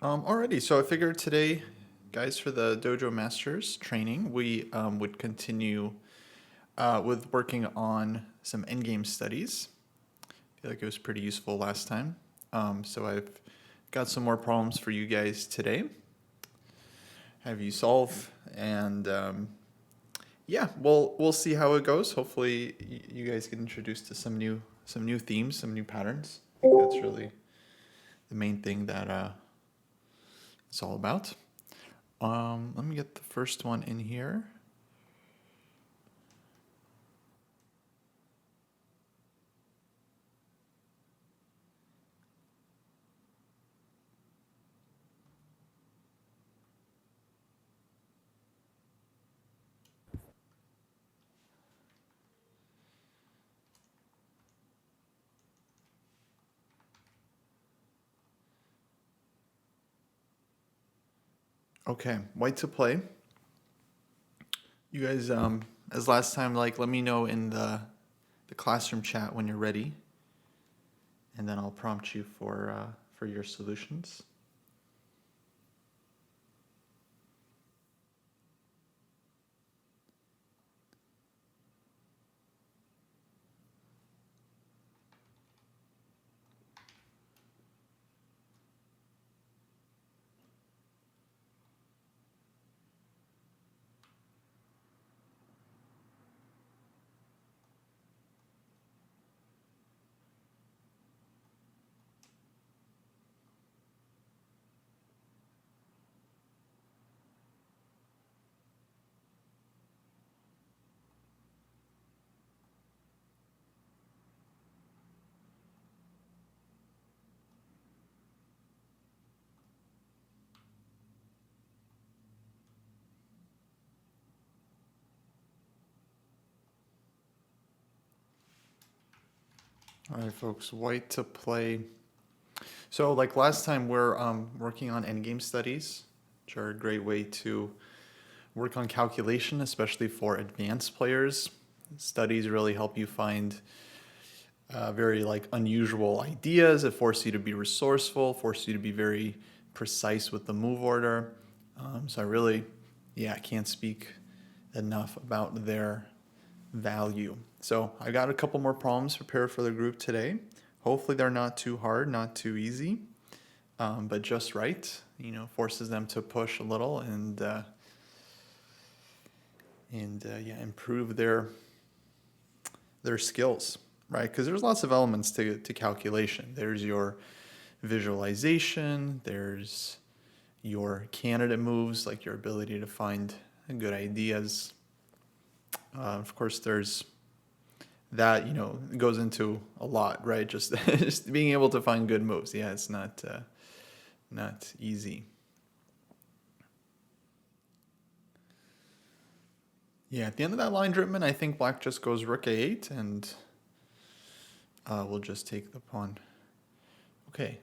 Alrighty, so I figured today, guys, for the Dojo Masters training, we would continue with working on some endgame studies. I feel like it was pretty useful last time. So I've got some more problems for you guys today. Have you solve, and yeah, we'll see how it goes. Hopefully, you guys get introduced to some new themes, some new patterns. I think that's really the main thing that it's all about. Let me get the first one in here. Okay, white to play. You guys, as last time, like let me know in the classroom chat when you're ready, and then I'll prompt you for your solutions. All right, folks, white to play. So, like last time, we're working on endgame studies, which are a great way to work on calculation, especially for advanced players. Studies really help you find very like unusual ideas. It forces you to be resourceful, forces you to be very precise with the move order. So I really, yeah, I can't speak enough about their value. So I got a couple more problems prepared for the group today. Hopefully they're not too hard, not too easy, but just right. You know, forces them to push a little and yeah, improve their skills, right? Because there's lots of elements to calculation. There's your visualization, there's your candidate moves, like your ability to find good ideas. Of course, there's that, you know, goes into a lot, right? Just, just being able to find good moves. Yeah, it's not easy. Yeah, at the end of that line, Dripman, I think black just goes rook a8, and we'll just take the pawn. Okay.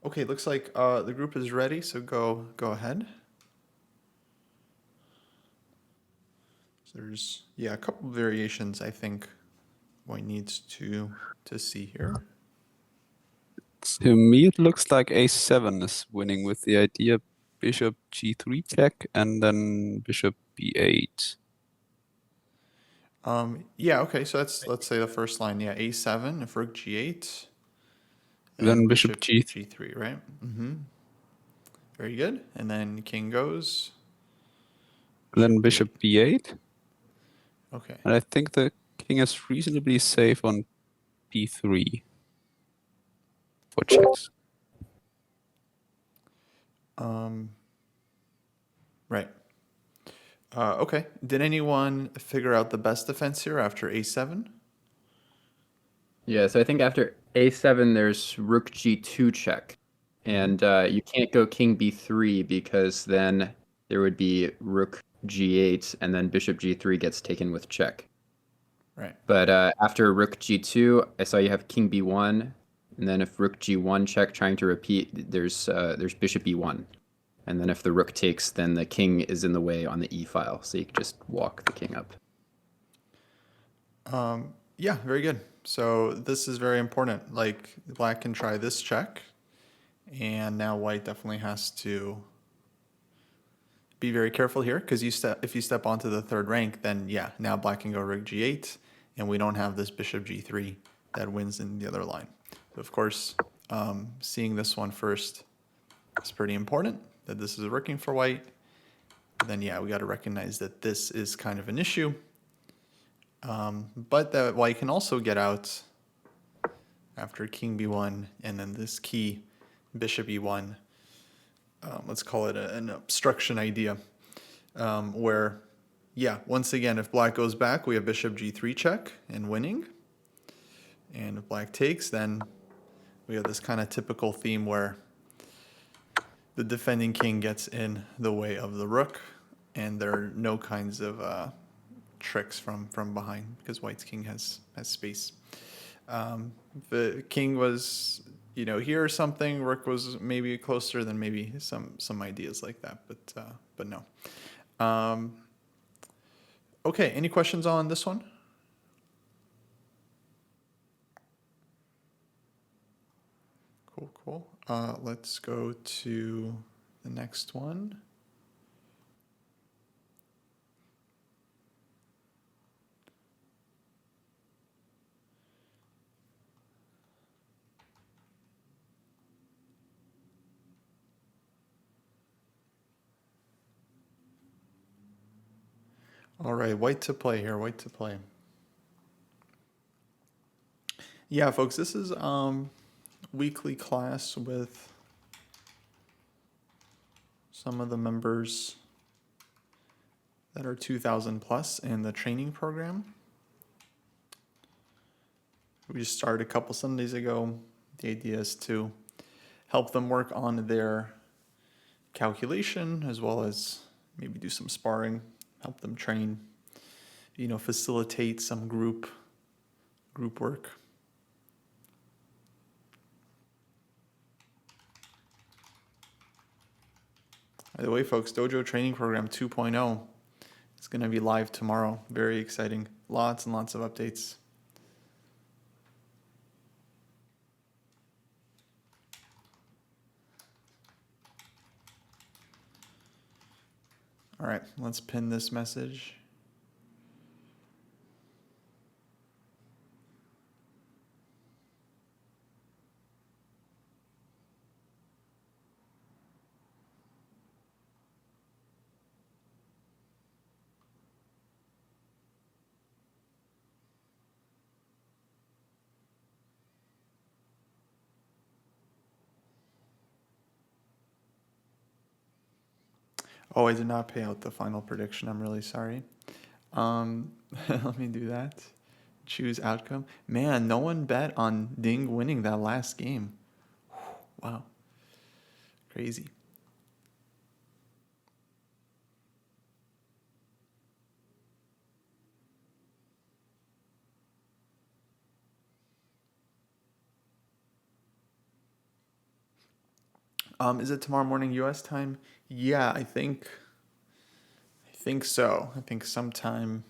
Okay, looks like the group is ready, so go ahead. So there's, yeah, a couple variations I think white needs to see here. To me, it looks like a7 is winning with the idea bishop g3 check and then bishop b8. Yeah, okay, so let's say the first line, yeah, a7, if rook g8, Then and bishop bishop g3, g3, right? Very good. And then king goes, then bishop bishop b8. b8. Okay. And I think the king is reasonably safe on b3 for checks. Right. Okay. Did anyone figure out the best defense here after a7? Yeah, so I think after a7, there's rook g2 check. And you can't go king b3 because then there would be rook g8 and then bishop g3 gets taken with check. Right. But after rook g2, I saw you have king b1. And then if rook g1 check trying to repeat, there's bishop e1. And then if the rook takes, then the king is in the way on the e file. So you can just walk the king up. Yeah, very good. So this is very important. Like black can try this check, And now white definitely has to be very careful here, because if you step onto the third rank, then yeah, now black can go rook g8, and we don't have this bishop g3 that wins in the other line. So of course, seeing this one first is pretty important, that this is working for white. But then yeah, we got to recognize that this is kind of an issue, but that white can also get out after king b1, and then this key bishop e1. Let's call it an obstruction idea, where, yeah, once again, if black goes back, we have bishop g3 check and winning. And if black takes, then we have this kind of typical theme where the defending king gets in the way of the rook, and there are no kinds of tricks from behind, because white's king has space. The king was, here or something, rook was maybe closer, than maybe some ideas like that, but no. Okay, any questions on this one? Cool. Let's go to the next one. All right, white to play here, white to play. Yeah, folks, this is weekly class with some of the members that are 2,000 plus in the training program. We just started a couple Sundays ago. The idea is to help them work on their calculation, as well as maybe do some sparring, help them train, facilitate some group work. By the way, folks, Dojo Training Program 2.0 is going to be live tomorrow. Very exciting. Lots and lots of updates. All right, let's pin this message. Oh, I did not pay out the final prediction. I'm really sorry. Let me do that. Choose outcome. Man, no one bet on Ding winning that last game. Wow. Crazy. Is it tomorrow morning US time? Yeah, I think so. I think sometime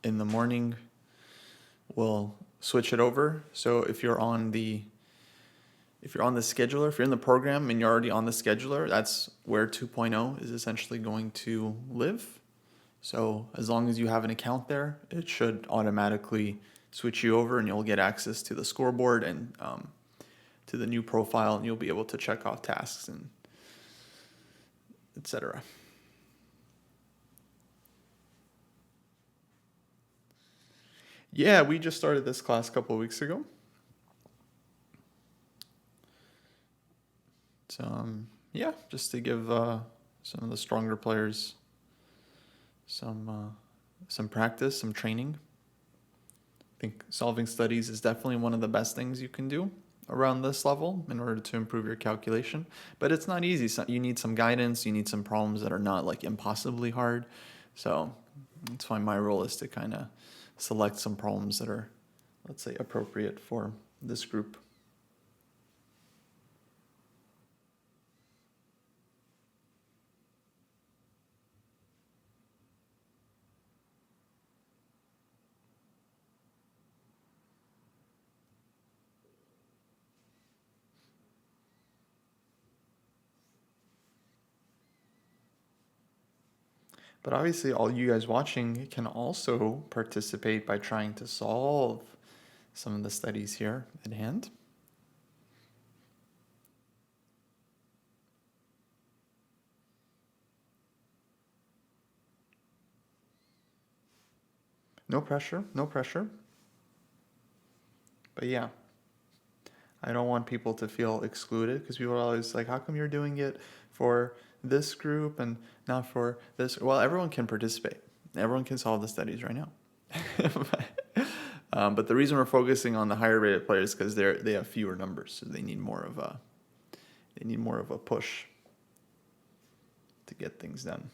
in the morning we'll switch it over. So if you're on the scheduler, if you're in the program and you're already on the scheduler, that's where 2.0 is essentially going to live. So as long as you have an account there, it should automatically switch you over, and you'll get access to the scoreboard and to the new profile, and you'll be able to check off tasks and etc. Yeah, we just started this class a couple of weeks ago. So yeah, just to give some of the stronger players some practice, some training. I think solving studies is definitely one of the best things you can do around this level in order to improve your calculation. But it's not easy. So you need some guidance. You need some problems that are not like impossibly hard. So that's why my role is to kind of select some problems that are, let's say, appropriate for this group. But obviously, all you guys watching can also participate by trying to solve some of the studies here at hand. No pressure, no pressure. But yeah, I don't want people to feel excluded because people are always like, how come you're doing it for this group and not for this? Well, everyone can participate. Everyone can solve the studies right now. But the reason we're focusing on the higher rated players is because they have fewer numbers, so they need more of a push to get things done.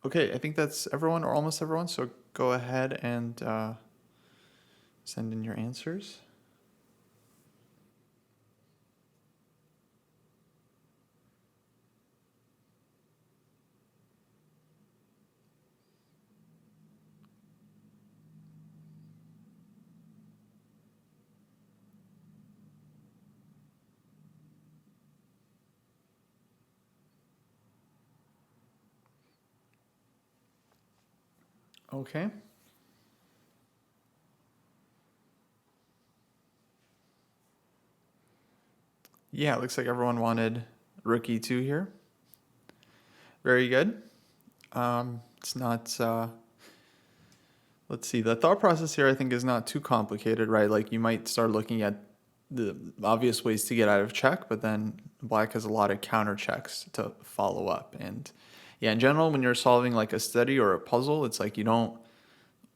Okay, I think that's everyone or almost everyone. So go ahead and send in your answers. Okay. Yeah, it looks like everyone wanted rook e2 here. Very good. It's not, let's see, the thought process here I think is not too complicated, right? Like you might start looking at the obvious ways to get out of check, but then black has a lot of counter checks to follow up. And yeah, in general, when you're solving like a study or a puzzle, it's like you don't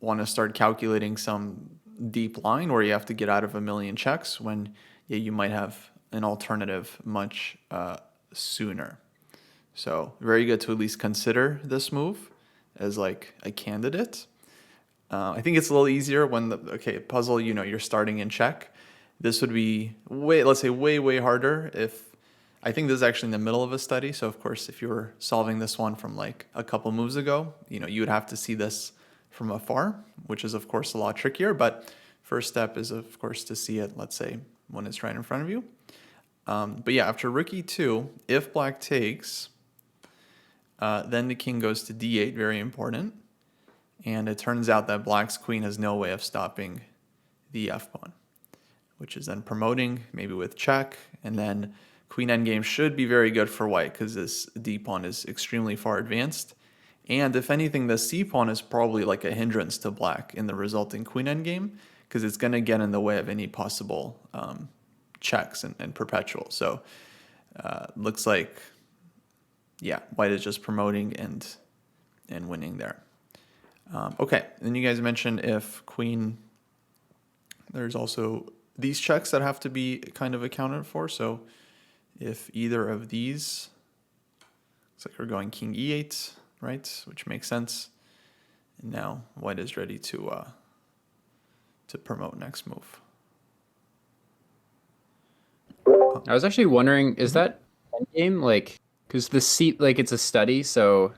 want to start calculating some deep line where you have to get out of a million checks when yeah, you might have an alternative much sooner. So very good to at least consider this move as like a candidate. I think it's a little easier when the puzzle, you're starting in check. This would be let's say way harder if I think this is actually in the middle of a study. So of course, if you were solving this one from like a couple moves ago, you would have to see this from afar, which is of course a lot trickier. But first step is of course to see it, let's say, when it's right in front of you. But yeah, after rook e2, if black takes, then the king goes to d8, very important. And it turns out that black's queen has no way of stopping the f-pawn, which is then promoting, maybe with check. And then queen endgame should be very good for white because this d-pawn is extremely far advanced. And if anything, the c-pawn is probably like a hindrance to black in the resulting queen endgame because it's going to get in the way of any possible checks and perpetual. So looks like, yeah, white is just promoting and winning there. Okay, then you guys mentioned if queen, there's also these checks that have to be kind of accounted for. So if either of these, looks like we're going king e8, right? Which makes sense. And now white is ready to promote next move. I was actually wondering, is that endgame like, because the seat, like it's a study, so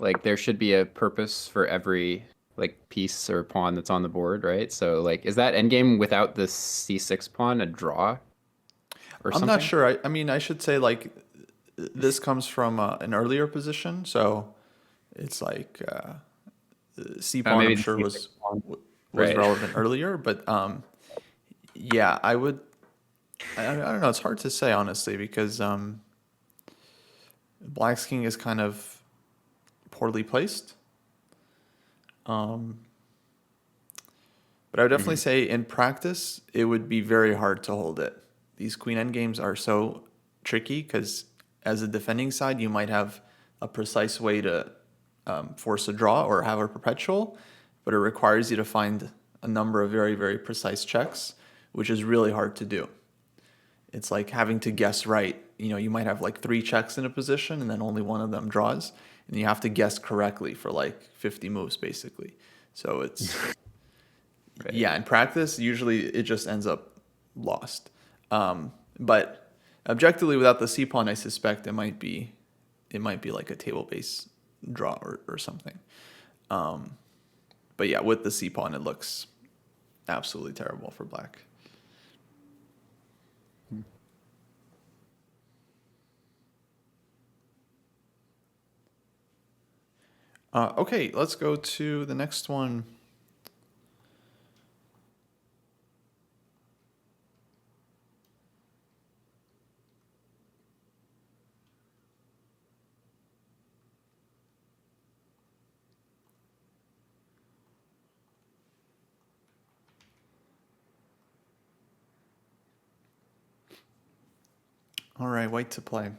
like there should be a purpose for every like piece or pawn that's on the board, right? So like, is that endgame without the c6 pawn a draw or I'm something? not sure. I mean, I should say like this comes from an earlier position, so it's like c pawn. Maybe I'm the sure c6 pawn. was Right. relevant earlier, but yeah, I would. I don't know. It's hard to say honestly because black's king is kind of poorly placed. But I would definitely say in practice, it would be very hard to hold it. These queen endgames are so tricky because as a defending side, you might have a precise way to force a draw or have a perpetual, but it requires you to find a number of very precise checks, which is really hard to do. It's like having to guess right. You might have like 3 checks in a position and then only one of them draws. and you have to guess correctly for like 50 moves basically. So it's Right. yeah, in practice usually it just ends up lost. But objectively, without the c pawn, I suspect it might be like a table base draw or something. But yeah, with the c pawn, it looks absolutely terrible for black. Okay, let's go to the next one. All right, white to play.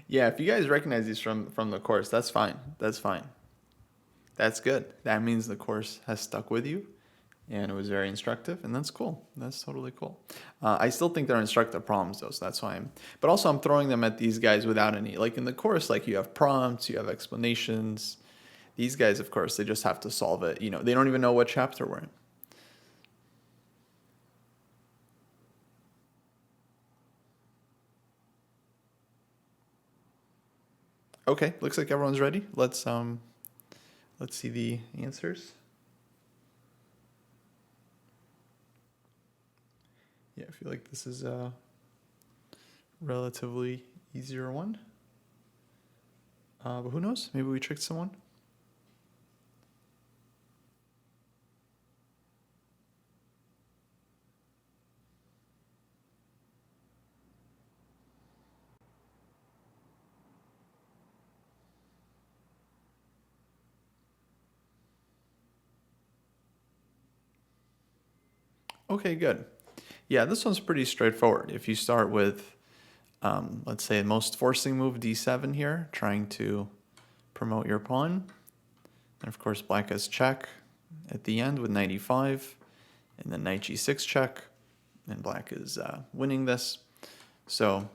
Yeah, if you guys recognize these from the course, that's fine. That's fine. That's good. That means the course has stuck with you, and it was very instructive, and that's cool. That's totally cool. I still think they're instructive problems though, so that's why I'm. But also, I'm throwing them at these guys without any. Like in the course, like you have prompts, you have explanations. These guys, of course, they just have to solve it. You know, they don't even know what chapter we're in. Okay, looks like everyone's ready. Let's see the answers. Yeah, I feel like this is a relatively easier one. But who knows? Maybe we tricked someone. Okay, good. Yeah, this one's pretty straightforward. If you start with, let's say, most forcing move d7 here, trying to promote your pawn. And of course, black has check at the end with knight e5, and then knight g6 check, and black is winning this. So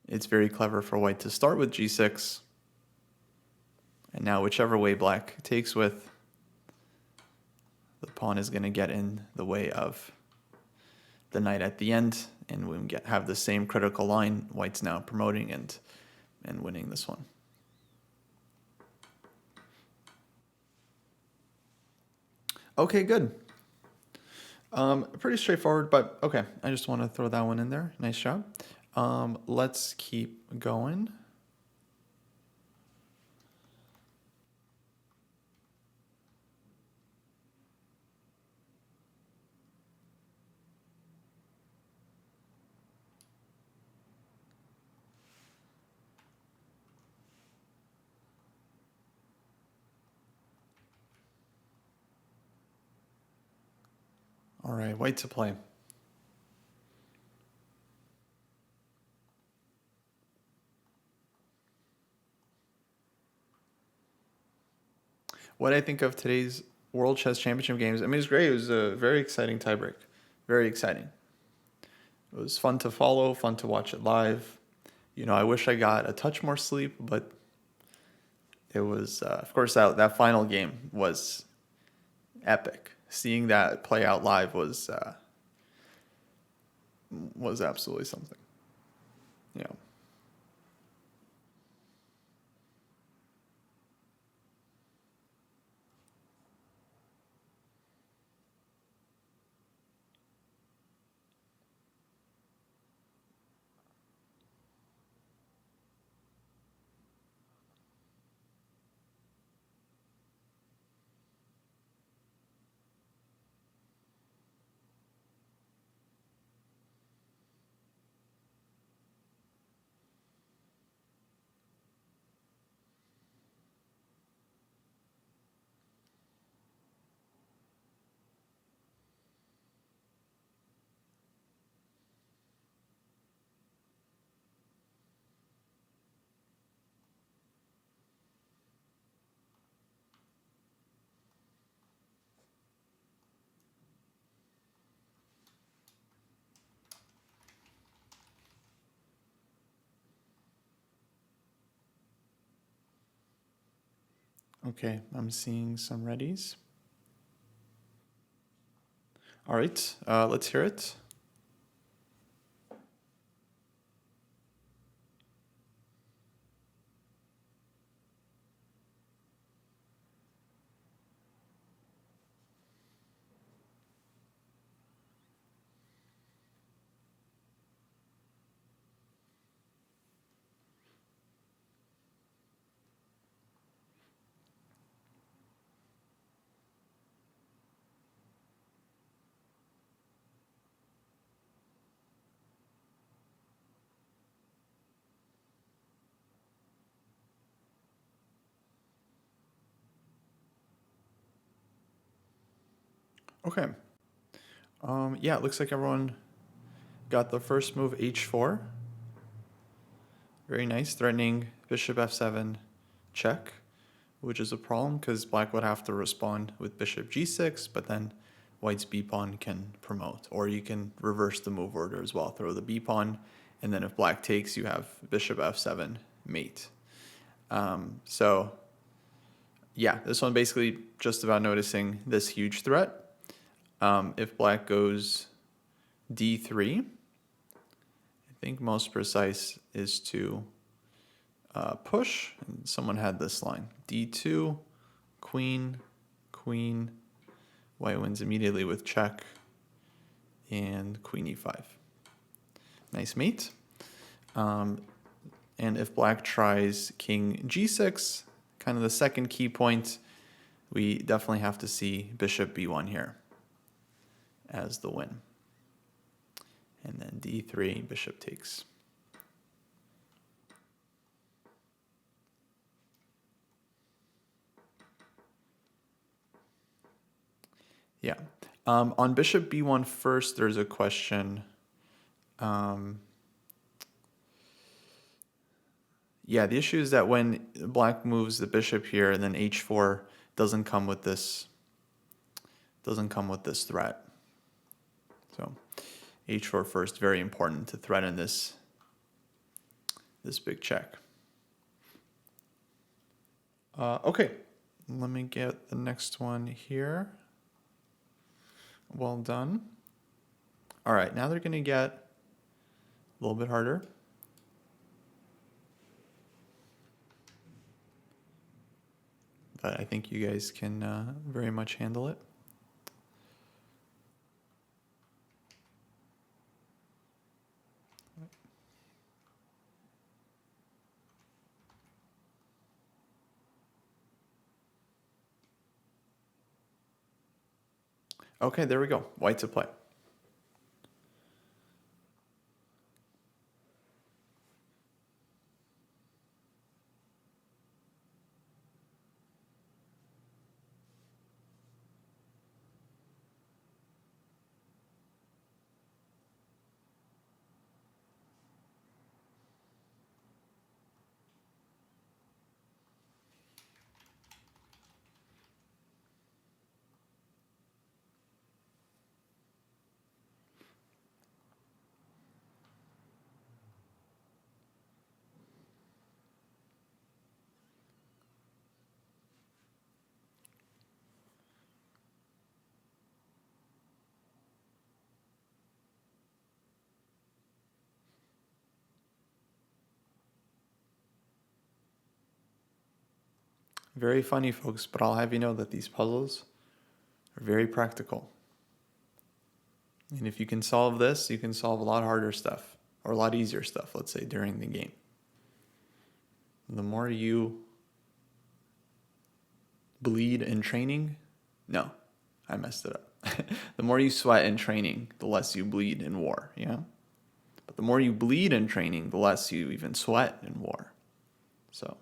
it's very clever for white to start with g6, and now whichever way black takes with, the pawn is going to get in the way of the knight at the end, and we have the same critical line. White's now promoting and winning this one. Okay, good. Pretty straightforward, but okay. I just want to throw that one in there. Nice job. Let's keep going. All right, white to play. What I think of today's World Chess Championship games, I mean, it's great. It was a very exciting tiebreak. Very exciting. It was fun to follow, fun to watch it live. You know, I wish I got a touch more sleep, but it was, of course, that final game was epic. Seeing that play out live was absolutely something. Yeah. Okay, I'm seeing some readies. All right, let's hear it. Okay. Yeah, it looks like everyone got the first move h4. Very nice, threatening bishop f7 check, which is a problem because black would have to respond with bishop g6, but then white's b pawn can promote. Or you can reverse the move order as well, throw the b pawn, and then if black takes, you have bishop f7 mate. So yeah, this one basically just about noticing this huge threat. If black goes d3, I think most precise is to push. And someone had this line: d2, queen, queen, white wins immediately with check, and queen e5. Nice mate. And if black tries king g6, kind of the second key point, we definitely have to see bishop b1 here as the win. And then d3, bishop takes. Yeah. On bishop b1 first, there's a question. Yeah, the issue is that when black moves the bishop here, and then h4 doesn't come with this threat. So h4 first, very important to threaten this big check. Okay, let me get the next one here. Well done. All right, now they're going to get a little bit harder. But I think you guys can very much handle it. Okay, there we go. White to play. Very funny, folks, but I'll have you know that these puzzles are very practical. And if you can solve this, you can solve a lot harder stuff, or a lot easier stuff, let's say, during the game. The more you bleed in training, no, I messed it up. The more you sweat in training, the less you bleed in war, yeah? But the more you bleed in training, the less you even sweat in war. So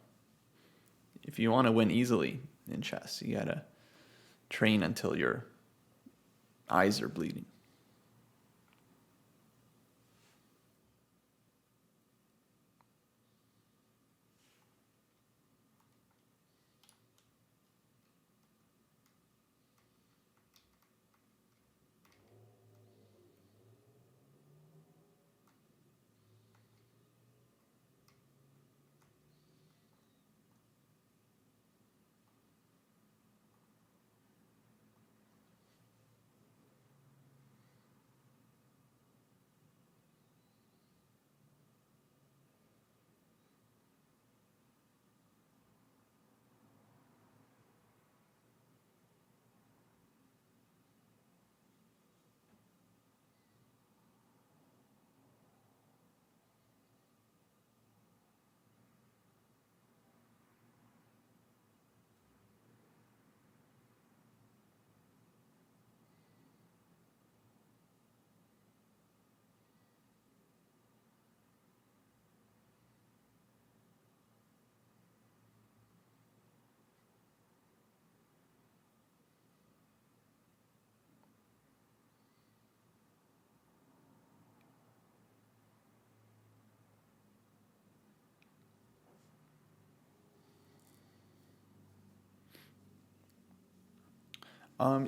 if you want to win easily in chess, you gotta train until your eyes are bleeding.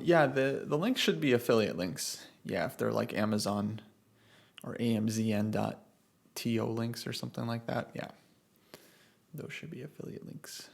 Yeah, the links should be affiliate links. Yeah, if they're like Amazon or amzn.to links or something like that. Yeah, those should be affiliate links.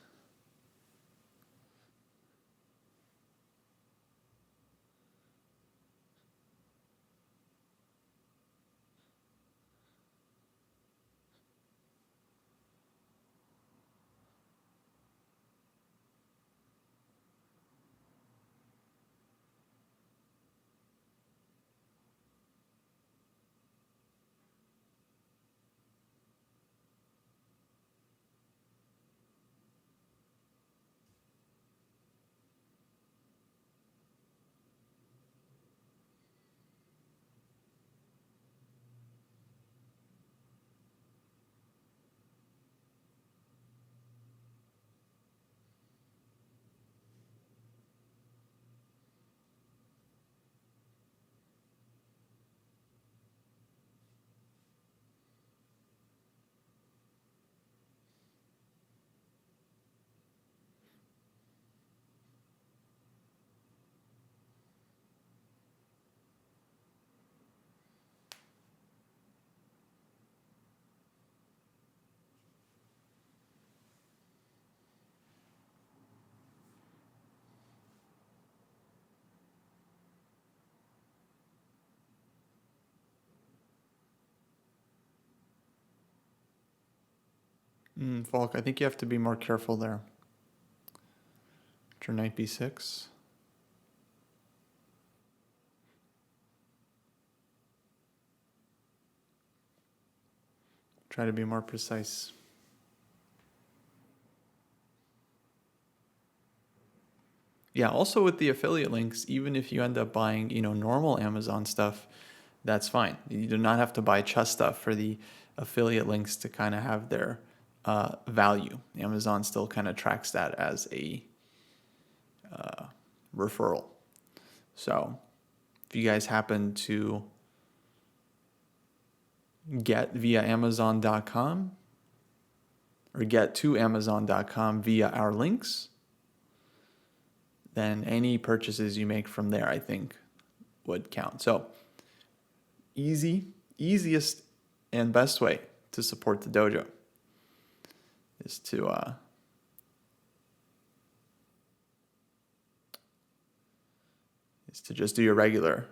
Falk, I think you have to be more careful there. After knight b6. Try to be more precise. Yeah, also with the affiliate links, even if you end up buying, normal Amazon stuff, that's fine. You do not have to buy chess stuff for the affiliate links to kind of have their value. Amazon still kind of tracks that as a referral. So if you guys happen to get via Amazon.com or get to Amazon.com via our links, then any purchases you make from there, I think, would count. So easiest and best way to support the dojo is to just do your regular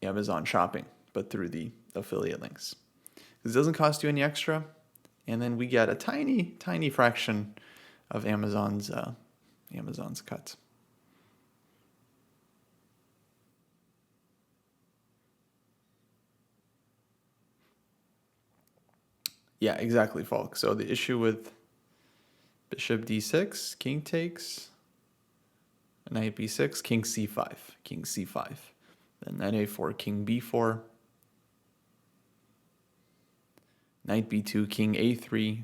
Amazon shopping, but through the affiliate links. Because it doesn't cost you any extra, and then we get a tiny fraction of Amazon's cut. Yeah, exactly, Falk. So the issue with bishop d6, king takes, knight b6, king c5, then knight a4, king b4, knight b2, king a3,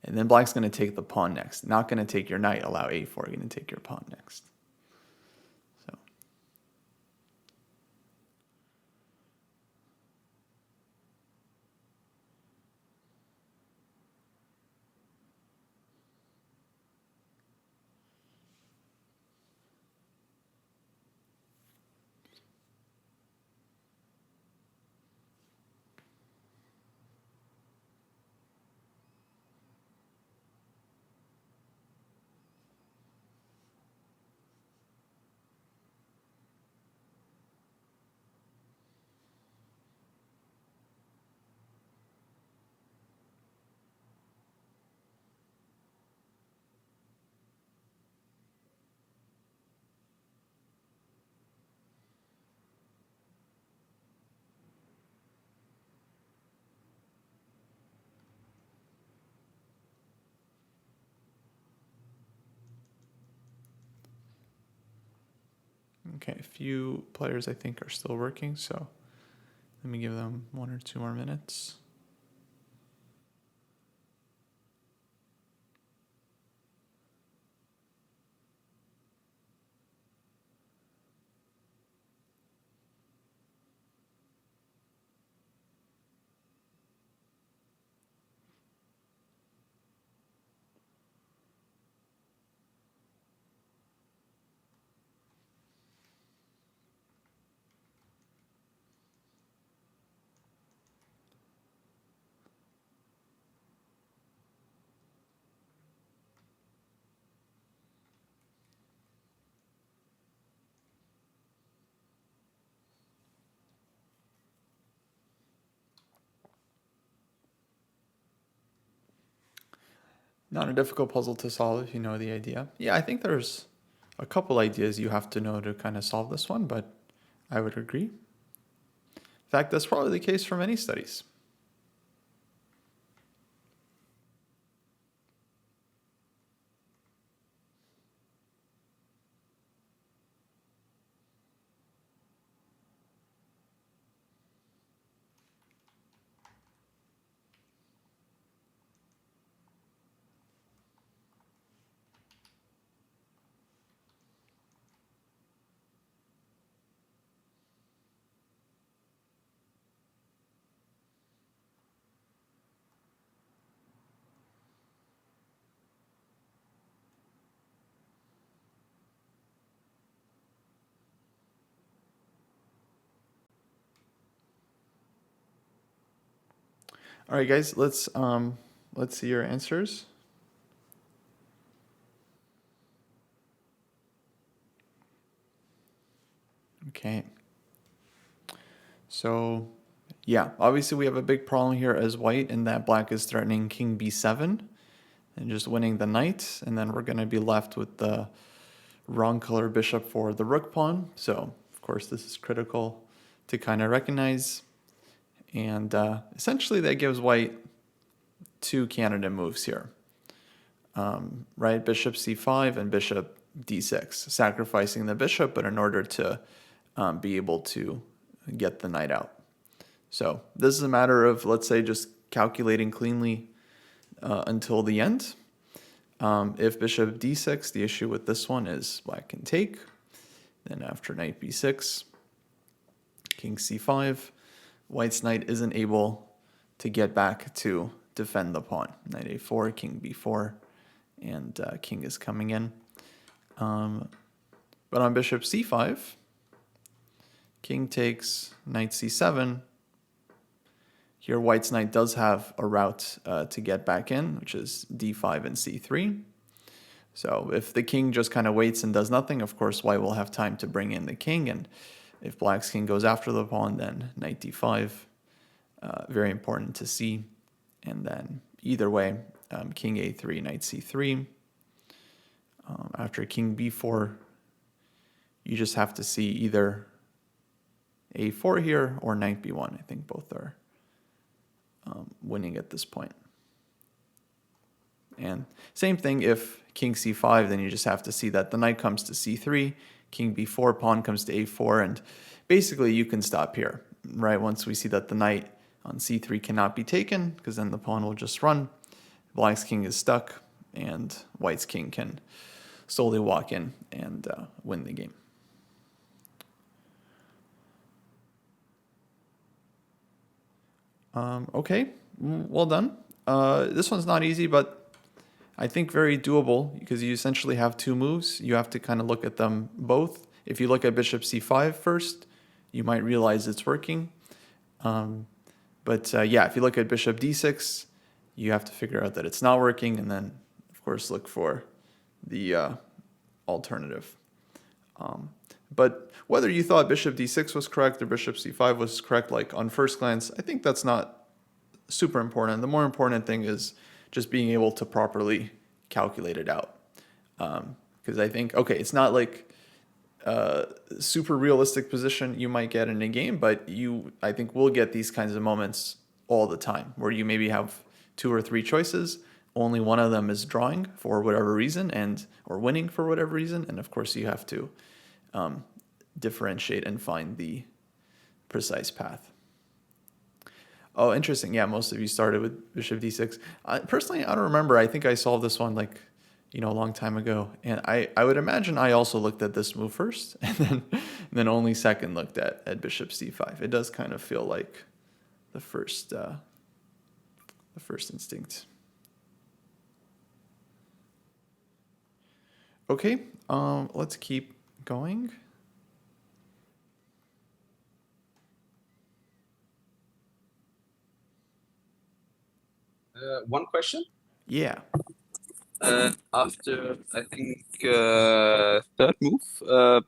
and then black's going to take the pawn next. Not going to take your knight, allow a4, going to take your pawn next. So okay, a few players I think are still working, so let me give them 1 or 2 more minutes. Not a difficult puzzle to solve if you know the idea. Yeah, I think there's a couple ideas you have to know to kind of solve this one, but I would agree. In fact, that's probably the case for many studies. All right, guys, let's see your answers. Okay. So, yeah, obviously we have a big problem here as white in that black is threatening king b7 and just winning the knight, and then we're going to be left with the wrong color bishop for the rook pawn. So, of course, this is critical to kind of recognize. And essentially that gives white two candidate moves here, right? Bishop c5 and bishop d6, sacrificing the bishop, but in order to be able to get the knight out. So this is a matter of, let's say, just calculating cleanly until the end. If bishop d6, the issue with this one is black can take. Then after knight b6, king c5, white's knight isn't able to get back to defend the pawn. Knight a4, king b4, and king is coming in. But on bishop c5, king takes knight c7. Here white's knight does have a route to get back in, which is d5 and c3. So if the king just kind of waits and does nothing, of course white will have time to bring in the king, and if black's king goes after the pawn, then knight d5, very important to see. And then either way, king a3, knight c3. After king b4, you just have to see either a4 here or knight b1. I think both are winning at this point. And same thing if king c5, then you just have to see that the knight comes to c3, king b4, pawn comes to a4, and basically you can stop here, right? Once we see that the knight on c3 cannot be taken, because then the pawn will just run, black's king is stuck, and white's king can slowly walk in and win the game. Okay, well done. This one's not easy, but I think very doable because you essentially have two moves. You have to kind of look at them both. If you look at bishop c5 first, you might realize it's working. But yeah, if you look at bishop d6, you have to figure out that it's not working, and then, of course, look for the alternative. But whether you thought bishop d6 was correct or bishop c5 was correct, like on first glance, I think that's not super important. The more important thing is just being able to properly calculate it out. Because I think, okay, it's not like a super realistic position you might get in a game, but I think will get these kinds of moments all the time where you maybe have two or three choices. Only one of them is drawing for whatever reason or winning for whatever reason. And of course you have to differentiate and find the precise path. Oh, interesting. Yeah, most of you started with bishop d6. Personally, I don't remember. I think I solved this one a long time ago. And I would imagine I also looked at this move first and then only second looked at bishop c5. It does kind of feel like the first instinct. Okay, let's keep going. One question. Yeah. After, I think, third move,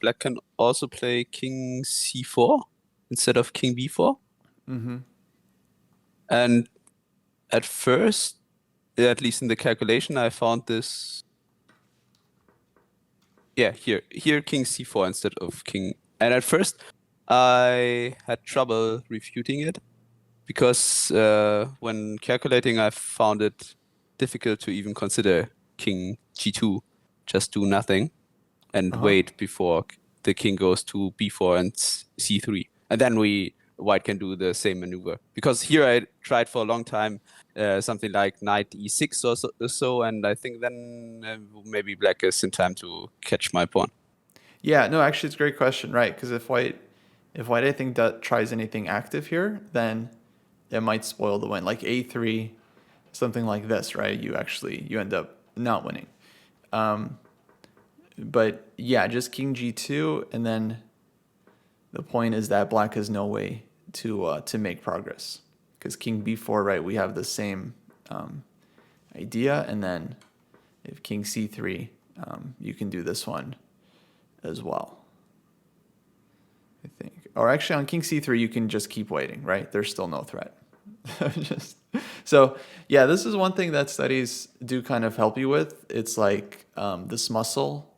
black can also play king c4 instead of king b4. Mm-hmm. And at first, at least in the calculation, I found this. Yeah, here king c4 instead of king. And at first, I had trouble refuting it because when calculating, I found it difficult to even consider king g2, just do nothing and Uh-huh. wait before the king goes to b4 and c3, and then white can do the same maneuver. Because here I tried for a long time something like knight e6 or so, and I think then maybe black is in time to catch my pawn. Yeah, no, actually, it's a great question, right? Because if white, I think that tries anything active here, then it might spoil the win. Like a3, something like this, right? You end up not winning. But yeah, just king g2, and then the point is that black has no way to make progress because king b4, right? We have the same idea, and then if king c3, you can do this one as well. I think. Or actually, on king c3, you can just keep waiting, right? There's still no threat. So, yeah, this is one thing that studies do kind of help you with. It's like this muscle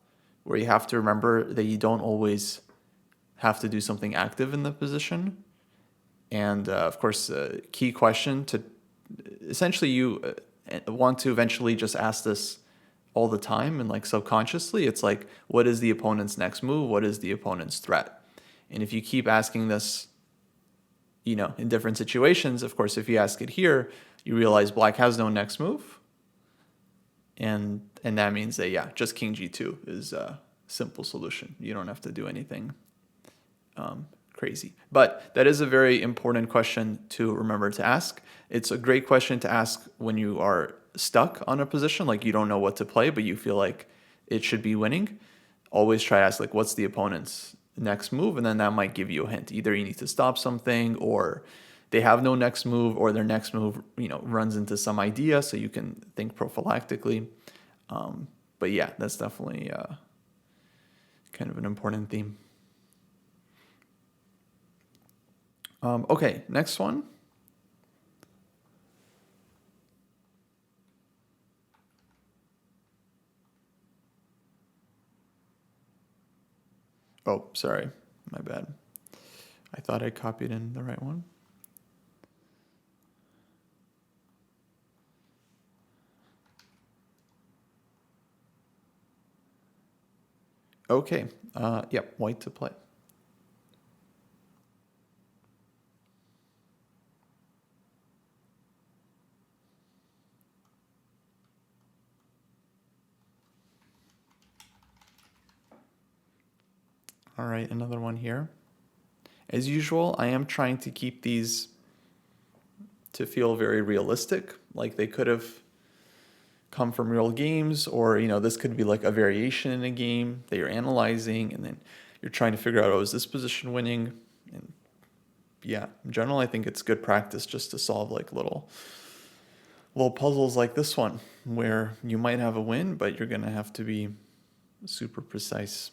where you have to remember that you don't always have to do something active in the position. And of course, key question to essentially you want to eventually just ask this all the time and like subconsciously. It's like, what is the opponent's next move? What is the opponent's threat? And if you keep asking this, in different situations, of course, if you ask it here, you realize black has no next move. And that means that, yeah, just king g2 is a simple solution. You don't have to do anything crazy. But that is a very important question to remember to ask. It's a great question to ask when you are stuck on a position, like you don't know what to play, but you feel like it should be winning. Always try to ask, like, what's the opponent's next move? And then that might give you a hint. Either you need to stop something, or they have no next move, or their next move, runs into some idea, so you can think prophylactically. But yeah, that's definitely kind of an important theme. Okay, next one. Oh, sorry, my bad. I thought I copied in the right one. Okay, yep, white to play. All right, another one here. As usual, I am trying to keep these to feel very realistic, like they could have come from real games, or this could be like a variation in a game that you're analyzing, and then you're trying to figure out, oh, is this position winning? And yeah, in general, I think it's good practice just to solve like little puzzles like this one, where you might have a win, but you're gonna have to be super precise.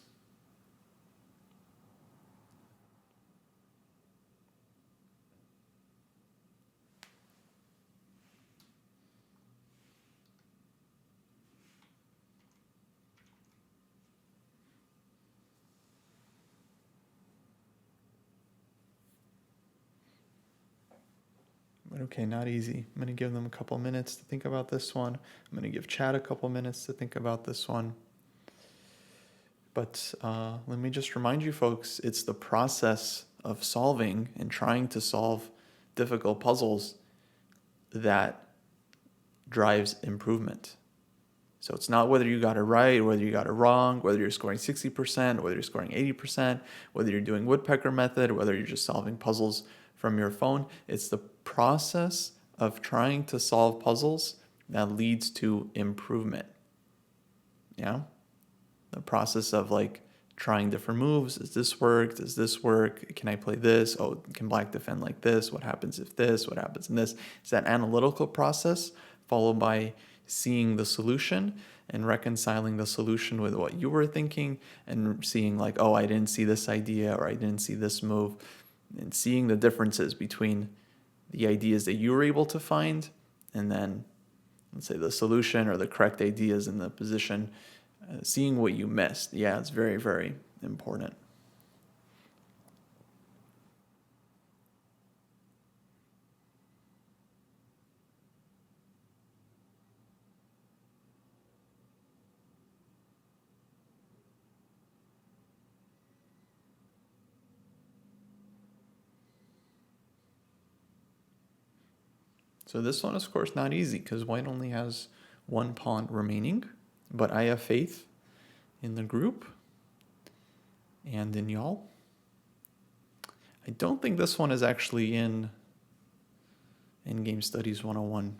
But okay, not easy. I'm gonna give them a couple minutes to think about this one. I'm gonna give Chad a couple minutes to think about this one. But let me just remind you folks, it's the process of solving and trying to solve difficult puzzles that drives improvement. So it's not whether you got it right, whether you got it wrong, whether you're scoring 60%, whether you're scoring 80%, whether you're doing woodpecker method, whether you're just solving puzzles from your phone. It's the process of trying to solve puzzles that leads to improvement. Yeah? The process of like trying different moves. Does this work? Does this work? Can I play this? Oh, can black defend like this? What happens if this? What happens in this? It's that analytical process followed by seeing the solution and reconciling the solution with what you were thinking and seeing like, oh, I didn't see this idea or I didn't see this move, and seeing the differences between the ideas that you were able to find and then let's say, the solution or the correct ideas in the position, seeing what you missed. Yeah, it's very, very important. So this one is, of course, not easy because white only has one pawn remaining, but I have faith in the group and in y'all. I don't think this one is actually in Endgame Studies 101.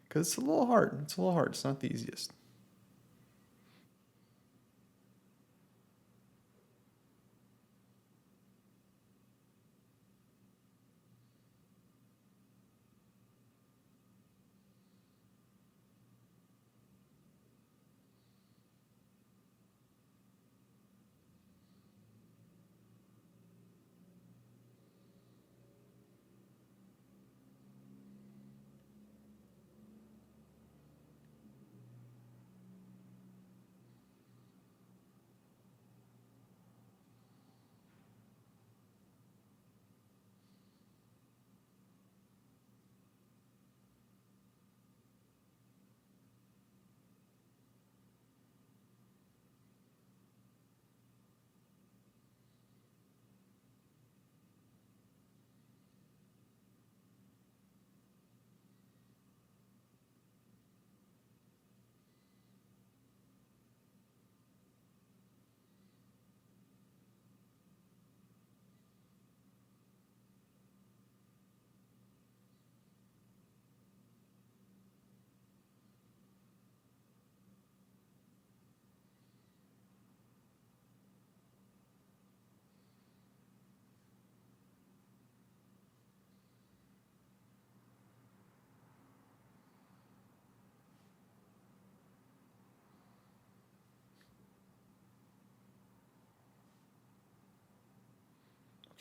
Because it's a little hard. It's a little hard. It's not the easiest.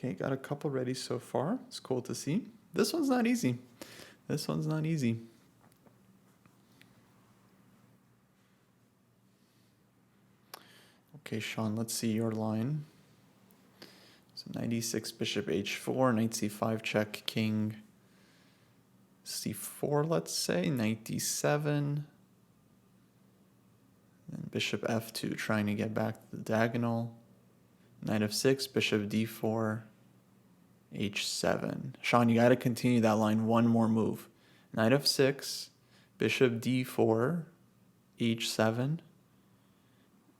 Okay, got a couple ready so far. It's cool to see. This one's not easy. This one's not easy. Okay, Sean, let's see your line. So knight e6, bishop h4, knight c5, check, king c4, let's say, knight d7. Then bishop f2, trying to get back to the diagonal. Knight f6, bishop d4, h7. Sean, you got to continue that line one more move. Knight f6, bishop d4, h7.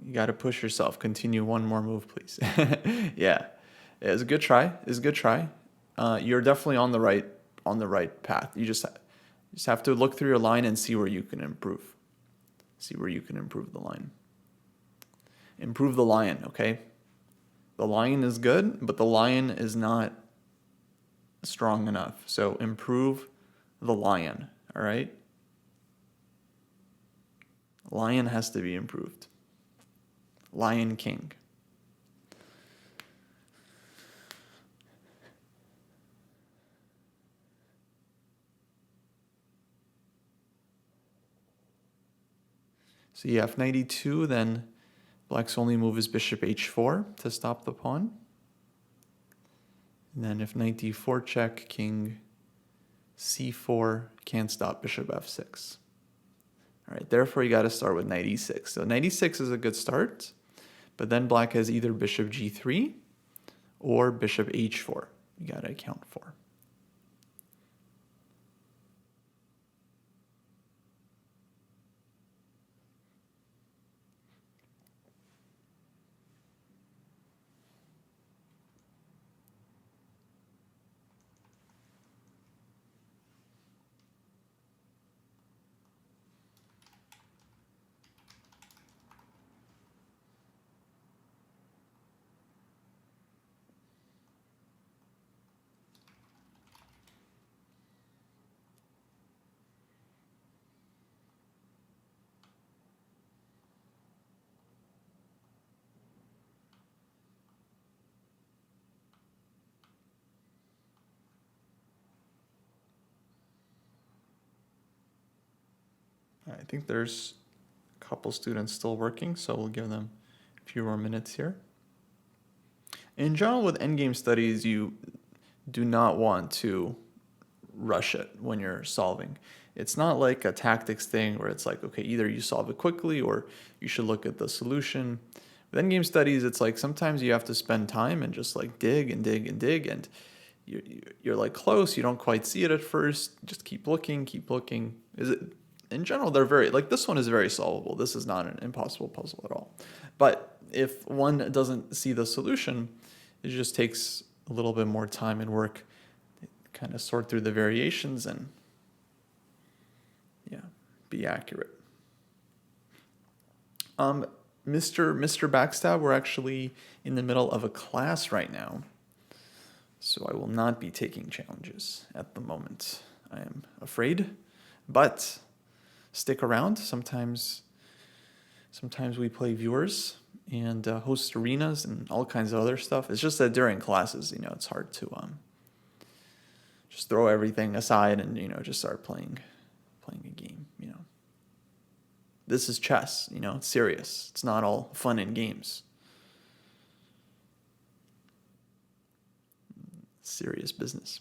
You got to push yourself. Continue one more move, please. Yeah, it's a good try. It's a good try. You're definitely on the right path. You just have to look through your line and see where you can improve. See where you can improve the line. Improve the lion, okay? The lion is good, but the lion is not strong enough. So improve the lion, all right? Lion has to be improved. Lion King. So you have knight e2, then black's only move is bishop h4 to stop the pawn. And then if knight d4 check, king c4, can't stop bishop f6. All right, therefore you got to start with knight e6. So knight e6 is a good start, but then black has either bishop g3 or bishop h4. You got to account for. I think there's a couple students still working, so we'll give them a few more minutes here. In general, with endgame studies, you do not want to rush it when you're solving. It's not like a tactics thing where it's like, okay, either you solve it quickly or you should look at the solution. With endgame studies, it's like sometimes you have to spend time and just like dig and dig and dig, and you're like close, you don't quite see it at first, just keep looking, keep looking. In general, they're very, like this one is very solvable. This is not an impossible puzzle at all. But if one doesn't see the solution, it just takes a little bit more time and work, kind of sort through the variations and be accurate. Mr. Backstab, we're actually in the middle of a class right now, so I will not be taking challenges at the moment, I am afraid, but stick around. Sometimes we play viewers and host arenas and all kinds of other stuff. It's just that during classes, it's hard to just throw everything aside and just start playing a game. This is chess. It's serious. It's not all fun and games. Serious business.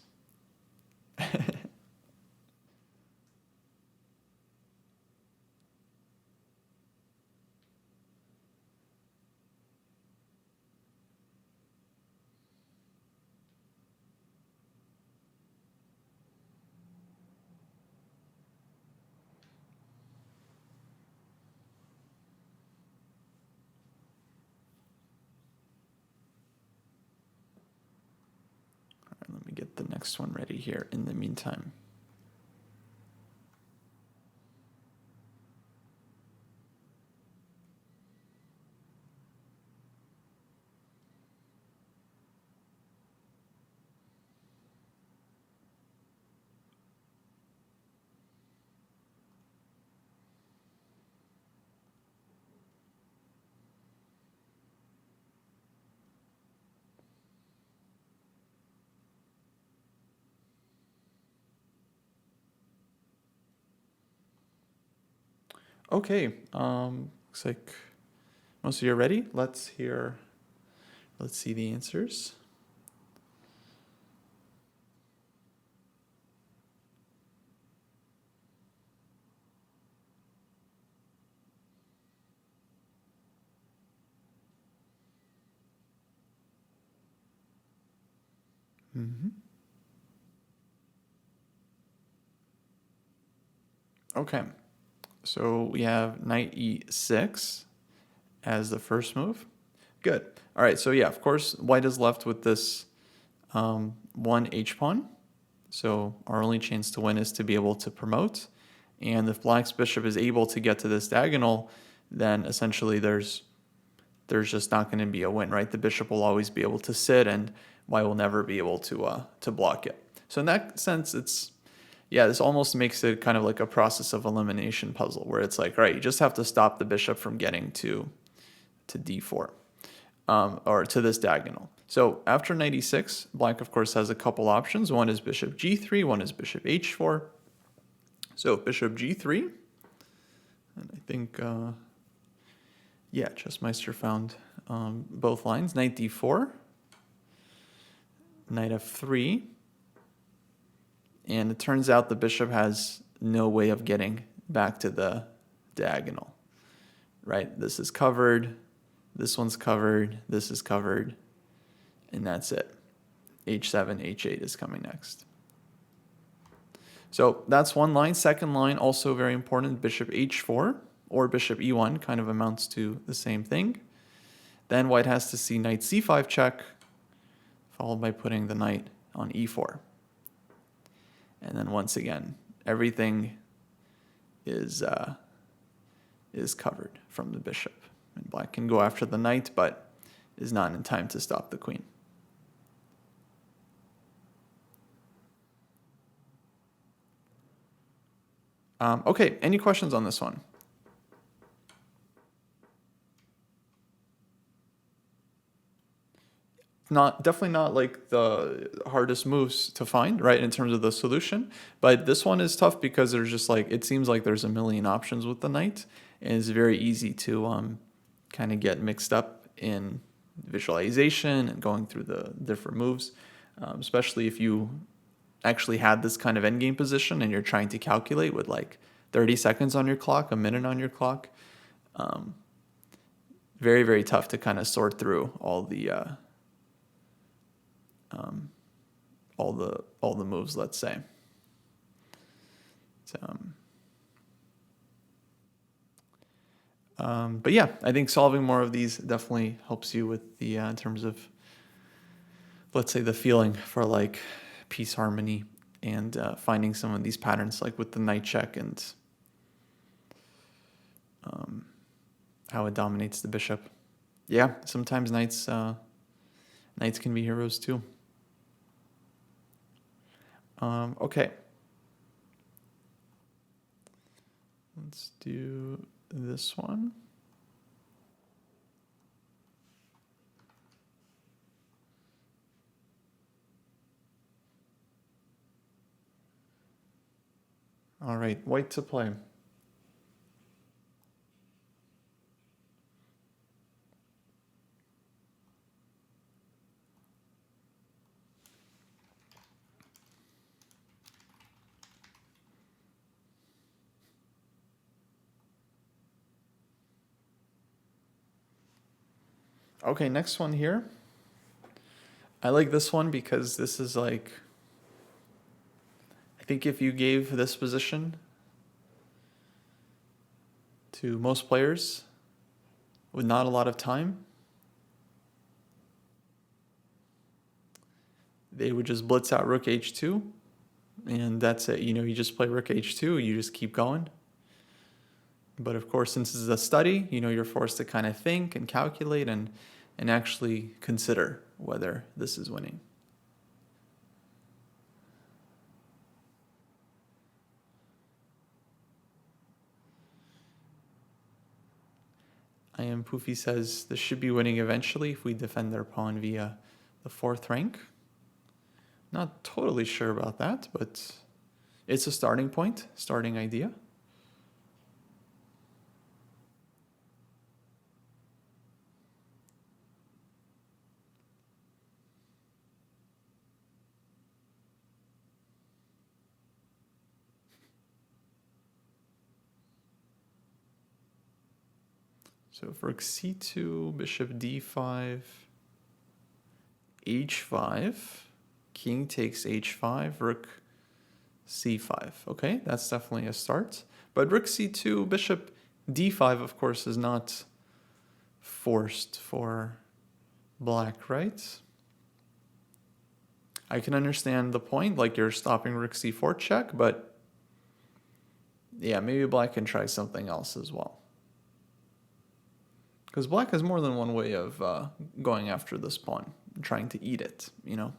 Let me get the next one ready here in the meantime. Okay, looks like most of you are ready. Let's see the answers. Okay, so we have knight e6 as the first move. Good. All right, so yeah, of course, white is left with this one h-pawn. So our only chance to win is to be able to promote. And if black's bishop is able to get to this diagonal, then essentially there's just not going to be a win, right? The bishop will always be able to sit, and white will never be able to block it. So in that sense, this almost makes it kind of like a process of elimination puzzle, where it's like, all right, you just have to stop the bishop from getting to d4, or to this diagonal. So after knight e6, black, of course, has a couple options. One is bishop g3, one is bishop h4. So bishop g3, and I think, Chessmeister found both lines. Knight d4, knight f3, and it turns out the bishop has no way of getting back to the diagonal, right? This is covered, this one's covered, this is covered, and that's it. h7, h8 is coming next. So that's one line. Second line, also very important, bishop h4 or bishop e1, kind of amounts to the same thing. Then white has to see knight c5 check, followed by putting the knight on e4. And then once again, everything is covered from the bishop. And black can go after the knight, but is not in time to stop the queen. Okay, any questions on this one? definitely not like the hardest moves to find, right, in terms of the solution. But this one is tough because there's just like, it seems like there's a million options with the knight, and it's very easy to kind of get mixed up in visualization and going through the different moves, especially if you actually had this kind of endgame position and you're trying to calculate with like 30 seconds on your clock, a minute on your clock. Very, very tough to kind of sort through all the moves, let's say. But yeah, I think solving more of these definitely helps you with the in terms of, let's say, the feeling for like piece harmony and finding some of these patterns, like with the knight check and how it dominates the bishop. Yeah, sometimes knights can be heroes too. Okay. Let's do this one. All right, white to play. Okay, next one here. I like this one because this is like, I think if you gave this position to most players with not a lot of time, they would just blitz out rook h2, and that's it. You know, you just play rook h2, you just keep going. But of course, since this is a study, you know, you're forced to kind of think and calculate and actually consider whether this is winning. IM Poofy says this should be winning eventually if we defend their pawn via the 4th rank. Not totally sure about that, but it's a starting point, starting idea. So for rook c2, bishop d5, h5, king takes h5, rook c5. Okay, that's definitely a start. But rook c2, bishop d5, of course, is not forced for black, right? I can understand the point, like you're stopping rook c4 check, but yeah, maybe black can try something else as well. Because black has more than one way of going after this pawn, trying to eat it, you know?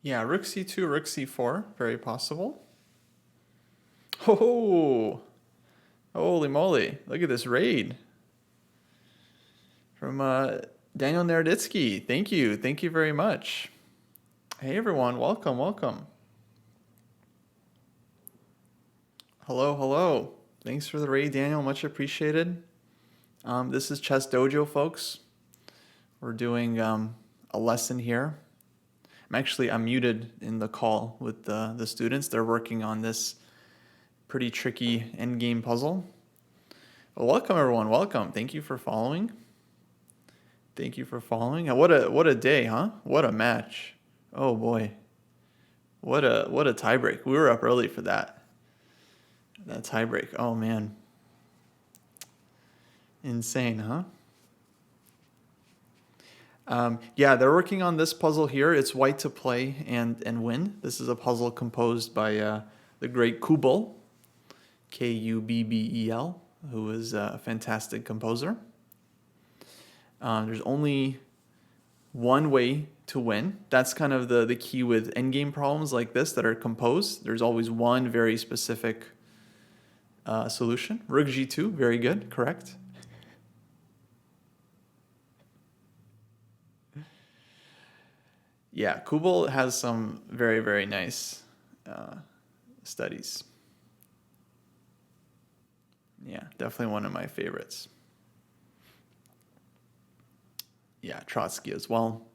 Yeah, rook c2, rook c4, very possible. Oh, holy moly! Look at this raid from Daniel Naroditsky. Thank you very much. Hey everyone, welcome, welcome. Hello, hello. Thanks for the raid, Daniel. Much appreciated. This is Chess Dojo, folks. We're doing a lesson here. I'm muted in the call with the students. They're working on this pretty tricky endgame puzzle. Well, welcome everyone. Welcome. Thank you for following. Thank you for following. What a day, huh? What a match. Oh boy. What a tiebreak. We were up early for that. That tiebreak. Oh man. Insane, huh? Yeah, they're working on this puzzle here. It's white to play and win. This is a puzzle composed by the great Kubbel, Kubbel, who is a fantastic composer. There's only one way to win. That's kind of the key with endgame problems like this that are composed. There's always one very specific solution. Rook g2, very good, correct. Yeah, Kubbel has some very, very nice studies. Yeah, definitely one of my favorites. Yeah, Trotsky as well.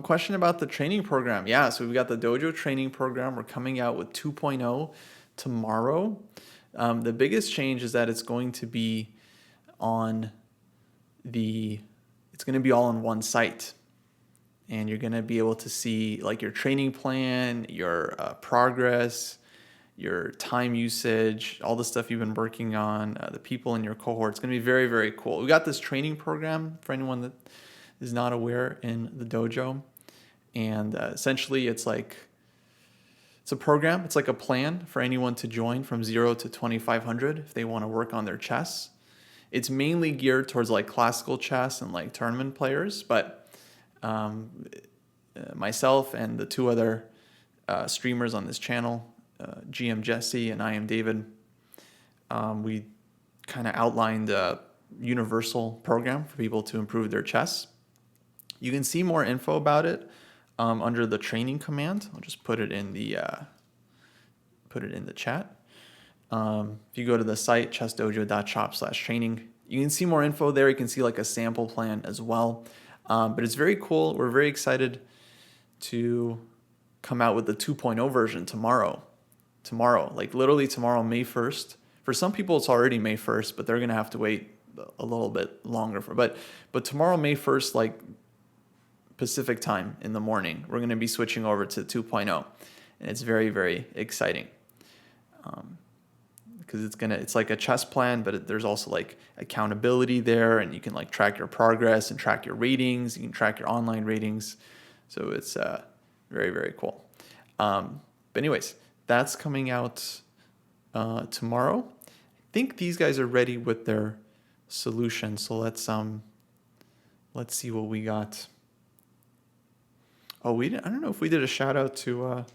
Question about the training program. Yeah, so we've got the Dojo Training Program. We're coming out with 2.0 tomorrow. The biggest change is that it's going to be on it's going to be all on one site. And you're going to be able to see like your training plan, your progress, your time usage, all the stuff you've been working on, the people in your cohort. It's going to be very, very cool. We got this training program for anyone that is not aware in the dojo. And essentially it's a program. It's like a plan for anyone to join from 0 to 2,500 if they want to work on their chess. It's mainly geared towards like classical chess and like tournament players, but myself and the two other streamers on this channel, GM Jesse and IM David, we kind of outlined a universal program for people to improve their chess. You can see more info about it under the training command. I'll just put it in the chat. If you go to the site chessdojo.shop/training, you can see more info there. You can see like a sample plan as well. But it's very cool. We're very excited to come out with the 2.0 version tomorrow. Like literally tomorrow, May 1st. For some people, it's already May 1st, but they're going to have to wait a little bit longer for. But tomorrow, May 1st, like Pacific time in the morning, we're going to be switching over to 2.0, and it's very, very exciting. Because it's like a chess plan, but there's also like accountability there, and you can like track your progress and track your ratings. You can track your online ratings, so it's very, very cool. But anyways, that's coming out tomorrow. I think these guys are ready with their solution, so let's see what we got. Oh, I don't know if we did a shout out to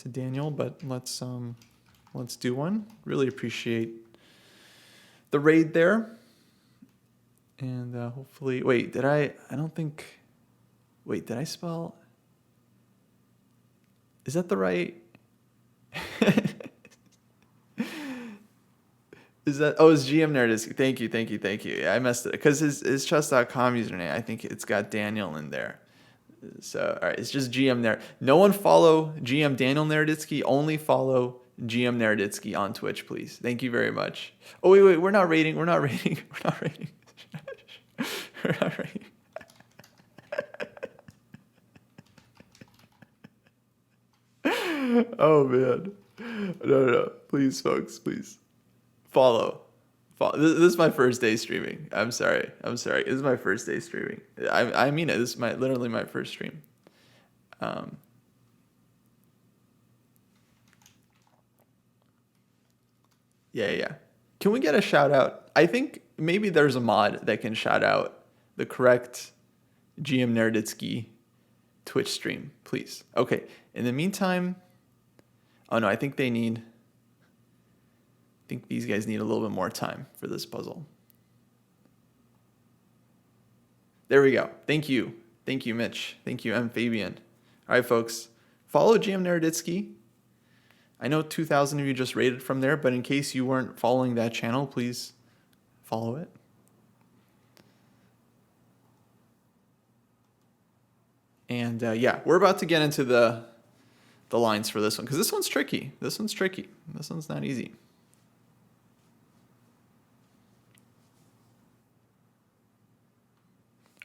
Daniel, but let's do one. Really appreciate the raid there. And hopefully, did I spell? Is that the right? It's GM Nerdist. Thank you. Yeah, I messed it because his chess.com username, I think it's got Daniel in there. So, all right, it's just GM there. No one follow GM Daniel Naroditsky. Only follow GM Naroditsky on Twitch, please. Thank you very much. Oh, wait. We're not rating. We're not rating. Oh, man. No. Please, folks, please. Follow. This is my first day streaming. I'm sorry. This is my first day streaming. I mean it. This is literally my first stream. Yeah. Can we get a shout out? I think maybe there's a mod that can shout out the correct GM Nerditsky Twitch stream, please. Okay. In the meantime, oh no, I think these guys need a little bit more time for this puzzle. There we go. Thank you. Thank you, Mitch. Thank you, M. Fabian. All right, folks. Follow GM Nerditsky. I know 2,000 of you just rated from there, but in case you weren't following that channel, please follow it. And yeah, we're about to get into the lines for this one, because this one's tricky. This one's not easy.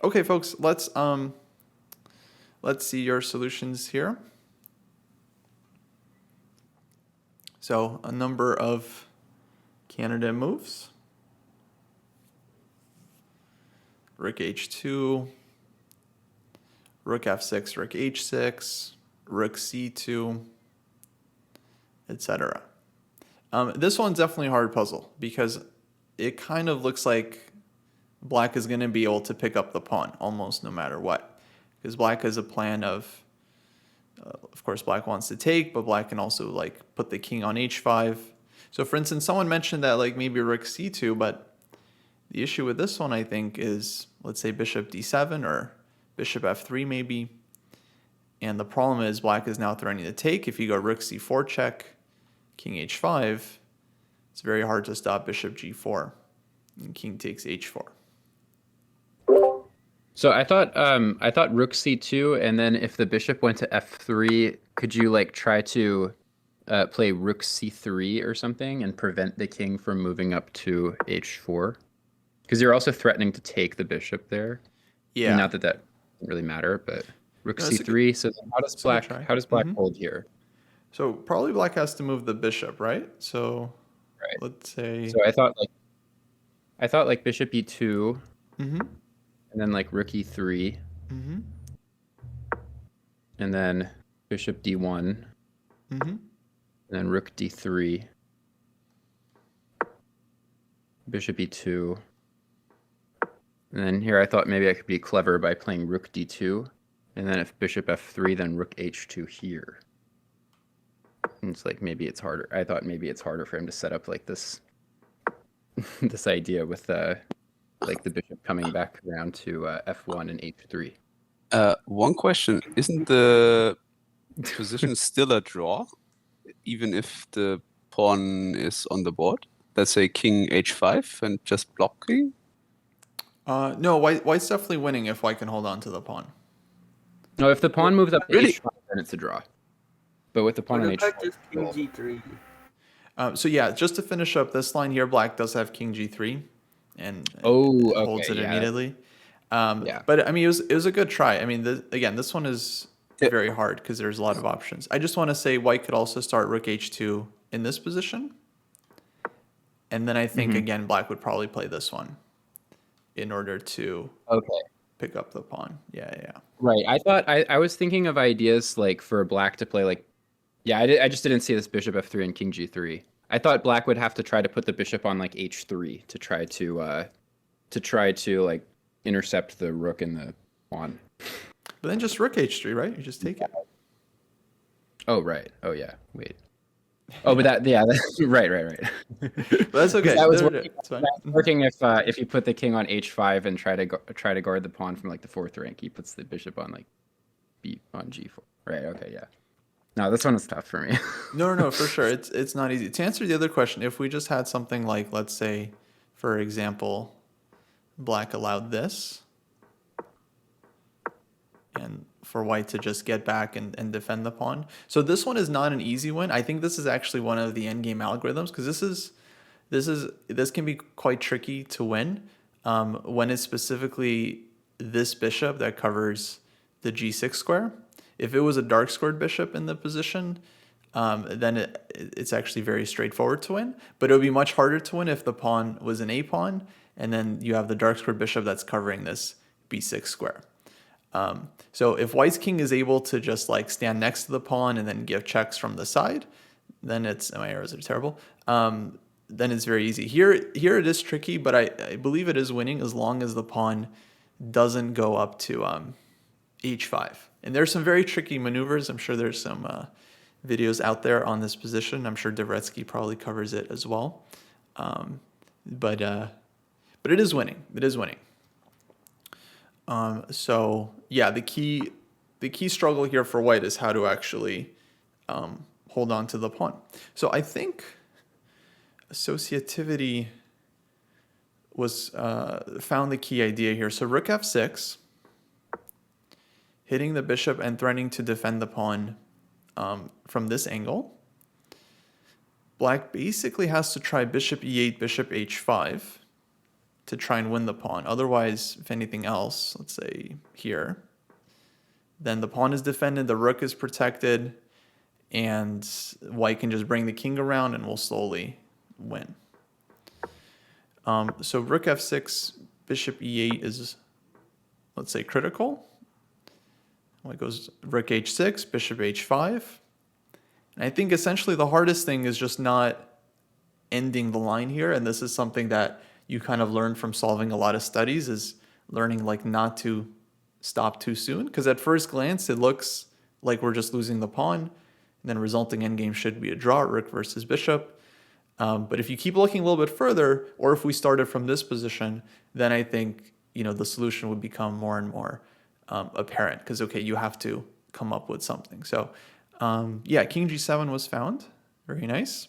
Okay, folks, let's see your solutions here. So a number of candidate moves. Rook h2, rook f6, rook h6, rook c2, etc. This one's definitely a hard puzzle because it kind of looks like black is going to be able to pick up the pawn almost no matter what, because black has a plan of course, black wants to take, but black can also like put the king on h5. So for instance, someone mentioned that like maybe rook c2, but the issue with this one, I think, is let's say bishop d7 or bishop f3 maybe. And the problem is black is now threatening to take. If you go rook c4 check, king h5, it's very hard to stop bishop g4. And king takes h4. So I thought rook c2, and then if the bishop went to f3, could you like try to play rook c3 or something and prevent the king from moving up to h4? Because you're also threatening to take the bishop there. Yeah. I mean, not that doesn't really matter, but rook c3. So then how does black hold here? So probably black has to move the bishop, right? So right. Let's say. So I thought like bishop e2. Mm-hmm. And then like rook e3. Mm-hmm. And then bishop d1. Mm-hmm. And then rook d3. Bishop e2. And then here I thought maybe I could be clever by playing rook d2. And then if bishop f3, then rook h2 here. And it's like maybe it's harder. I thought maybe it's harder for him to set up like this this idea with like the bishop coming back around to f1 and h3. One question: isn't the position still a draw, even if the pawn is on the board? Let's say king h5 and just blocking. No, white's definitely winning if white can hold on to the pawn. No, if the pawn moves up to Really? h5, then it's a draw. But with the pawn on h4, just king g3. So yeah, just to finish up this line here, black does have king g3, and holds it immediately. Yeah. But I mean, it was a good try. I mean, this one is very hard because there's a lot of options. I just want to say white could also start rook h2 in this position, and then I think again black would probably play this one in order to pick up the pawn. Yeah. Right. I thought I was thinking of ideas like for black to play like, I just didn't see this bishop f3 and king g3. I thought black would have to try to put the bishop on like h3 to try to like intercept the rook and the pawn. But then just rook h3, right? You just take it. Oh right. Oh yeah. Wait. Oh, but right. But that's okay. That was It's fine. working if you put the king on h5 and try to guard the pawn from like the fourth rank. He puts the bishop on like on g4. Right. Okay. Yeah. No, this one is tough for me. No, for sure. It's not easy. To answer the other question, if we just had something like, let's say, for example, black allowed this, and for white to just get back and defend the pawn. So this one is not an easy one. I think this is actually one of the endgame algorithms, because this can be quite tricky to win when it's specifically this bishop that covers the g6 square. If it was a dark squared bishop in the position, then it's actually very straightforward to win. But it would be much harder to win if the pawn was an a pawn, and then you have the dark squared bishop that's covering this b6 square. So if white's king is able to just like stand next to the pawn and then give checks from the side, then my arrows are terrible. then it's very easy. Here it is tricky, but I believe it is winning as long as the pawn doesn't go up to h5. And there's some very tricky maneuvers. I'm sure there's some videos out there on this position. I'm sure Dvoretsky probably covers it as well. But it is winning. It is winning. So yeah, the key struggle here for white is how to actually hold on to the pawn. So I think associativity was found the key idea here. So rook f6, hitting the bishop and threatening to defend the pawn from this angle. Black basically has to try bishop e8, bishop h5 to try and win the pawn. Otherwise, if anything else, let's say here, then the pawn is defended, the rook is protected, and white can just bring the king around and we'll slowly win. So rook f6, bishop e8 is, let's say, critical. White goes rook h6, bishop h5. And I think essentially the hardest thing is just not ending the line here. And this is something that you kind of learn from solving a lot of studies, is learning like not to stop too soon. Because at first glance, it looks like we're just losing the pawn. And then resulting endgame should be a draw, rook versus bishop. But if you keep looking a little bit further, or if we started from this position, then I think, you know, the solution would become more and more apparent. Because, okay, you have to come up with something. So, yeah, king g7 was found. Very nice.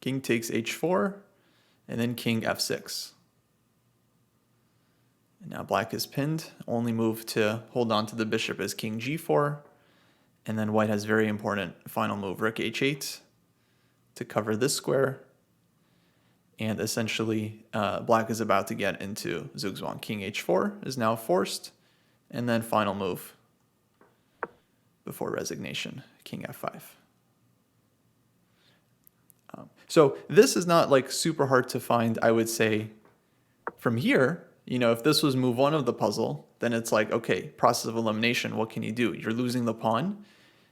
King takes h4, and then king f6. And now black is pinned. Only move to hold on to the bishop is king g4. And then white has very important final move, rook h8, to cover this square. And essentially, black is about to get into Zugzwang. King h4 is now forced. And then final move before resignation, king f5. So this is not like super hard to find, I would say, from here. You know, if this was move one of the puzzle, then it's like, okay, process of elimination, what can you do? You're losing the pawn.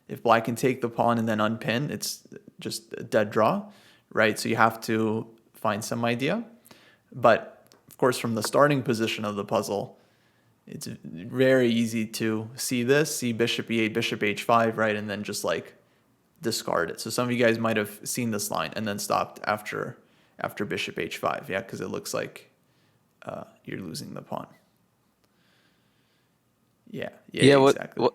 If black can take the pawn and then unpin, it's just a dead draw, right? So you have to find some idea. But of course, from the starting position of the puzzle, it's very easy to see this, see bishop e8, bishop h5, right? And then just like discard it. So some of you guys might have seen this line and then stopped after bishop h5, yeah, because it looks like you're losing the pawn. Yeah, exactly.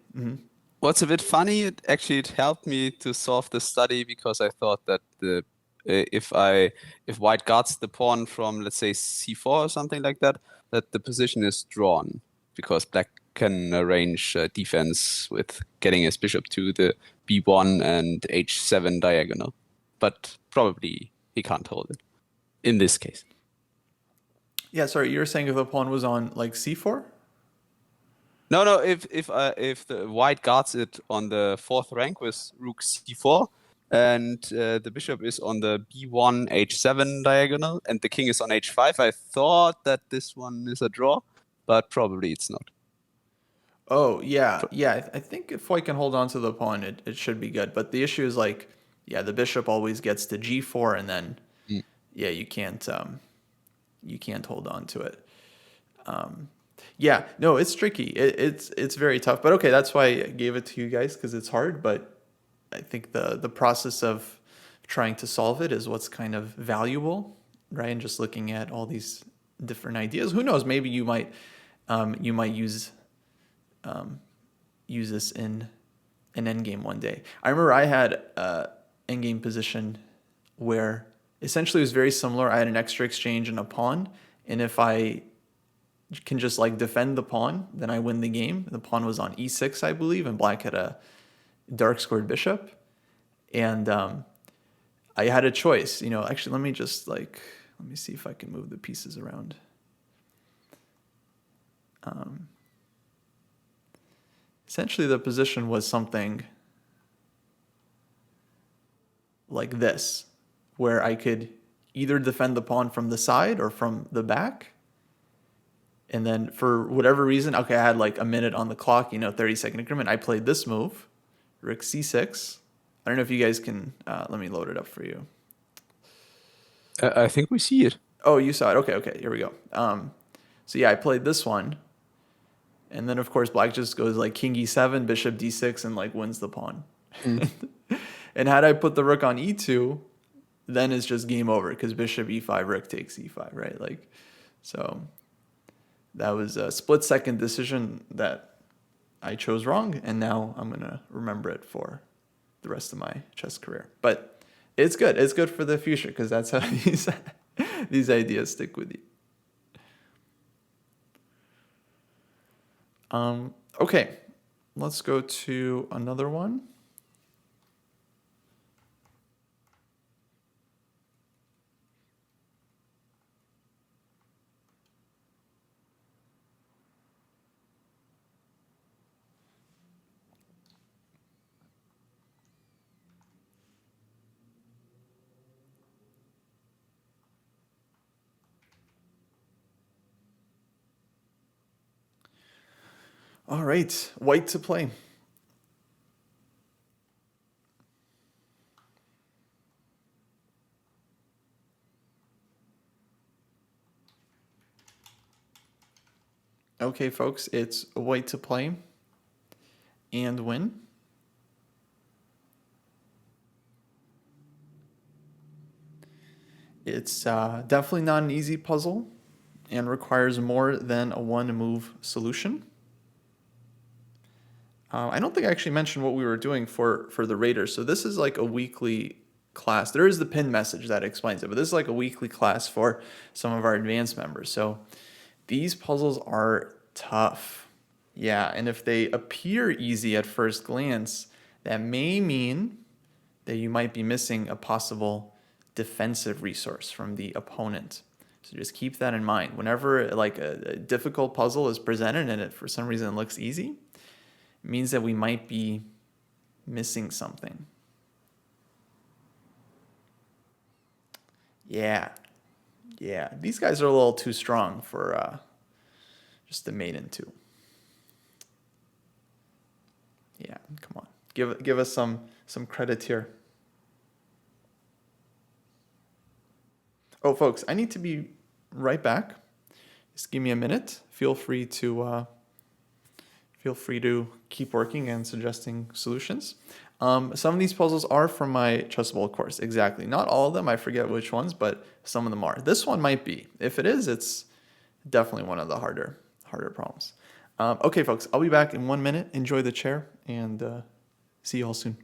What's a bit funny, it helped me to solve the study because I thought that if white guards the pawn from, let's say, c4 or something like that, that the position is drawn because black can arrange defense with getting his bishop to the b1 and h7 diagonal. But probably he can't hold it in this case. Yeah, sorry, you were saying if the pawn was on like c4? No. If the white guards it on the fourth rank with rook c4, and the bishop is on the b1 h7 diagonal, and the king is on h5, I thought that this one is a draw, but probably it's not. Oh yeah. I think if white can hold on to the pawn, it should be good. But the issue is like, yeah, the bishop always gets to g4, and then yeah, you can't hold on to it. Yeah, no, it's tricky. It's very tough. But okay, that's why I gave it to you guys, because it's hard. But I think the process of trying to solve it is what's kind of valuable, right? And just looking at all these different ideas. Who knows? Maybe you might use this in an endgame one day. I remember I had an endgame position where essentially it was very similar. I had an extra exchange and a pawn, and if I can just like defend the pawn, then I win the game. The pawn was on e6, I believe, and black had a dark squared bishop. And I had a choice, you know, actually, let me see if I can move the pieces around. Essentially, the position was something like this, where I could either defend the pawn from the side or from the back. And then for whatever reason, okay, I had like a minute on the clock, 30-second increment. I played this move, rook c6. I don't know if you guys can, let me load it up for you. I think we see it. Oh, you saw it. Okay, here we go. So yeah, I played this one, and then of course black just goes like king e7, bishop d6, and like wins the pawn. And had I put the rook on e2, then it's just game over because bishop e5, rook takes e5, right? Like, so that was a split-second decision that I chose wrong, and now I'm gonna remember it for the rest of my chess career. But it's good. It's good for the future because that's how these ideas stick with you. Okay, let's go to another one. All right, white to play. Okay, folks, it's white to play and win. It's definitely not an easy puzzle and requires more than a one-move solution. I don't think I actually mentioned what we were doing for the Raiders. So this is like a weekly class. There is the pin message that explains it, but this is like a weekly class for some of our advanced members. So these puzzles are tough. Yeah, and if they appear easy at first glance, that may mean that you might be missing a possible defensive resource from the opponent. So just keep that in mind. Whenever like a difficult puzzle is presented and it for some reason looks easy, it means that we might be missing something. Yeah. These guys are a little too strong for just the maiden two. Yeah, come on. Give us some credit here. Oh, folks, I need to be right back. Just give me a minute. Feel free to keep working and suggesting solutions. Some of these puzzles are from my Chess Bowl course. Exactly. Not all of them. I forget which ones, but some of them are. This one might be. If it is, it's definitely one of the harder problems. Okay, folks, I'll be back in 1 minute. Enjoy the chair, and see you all soon.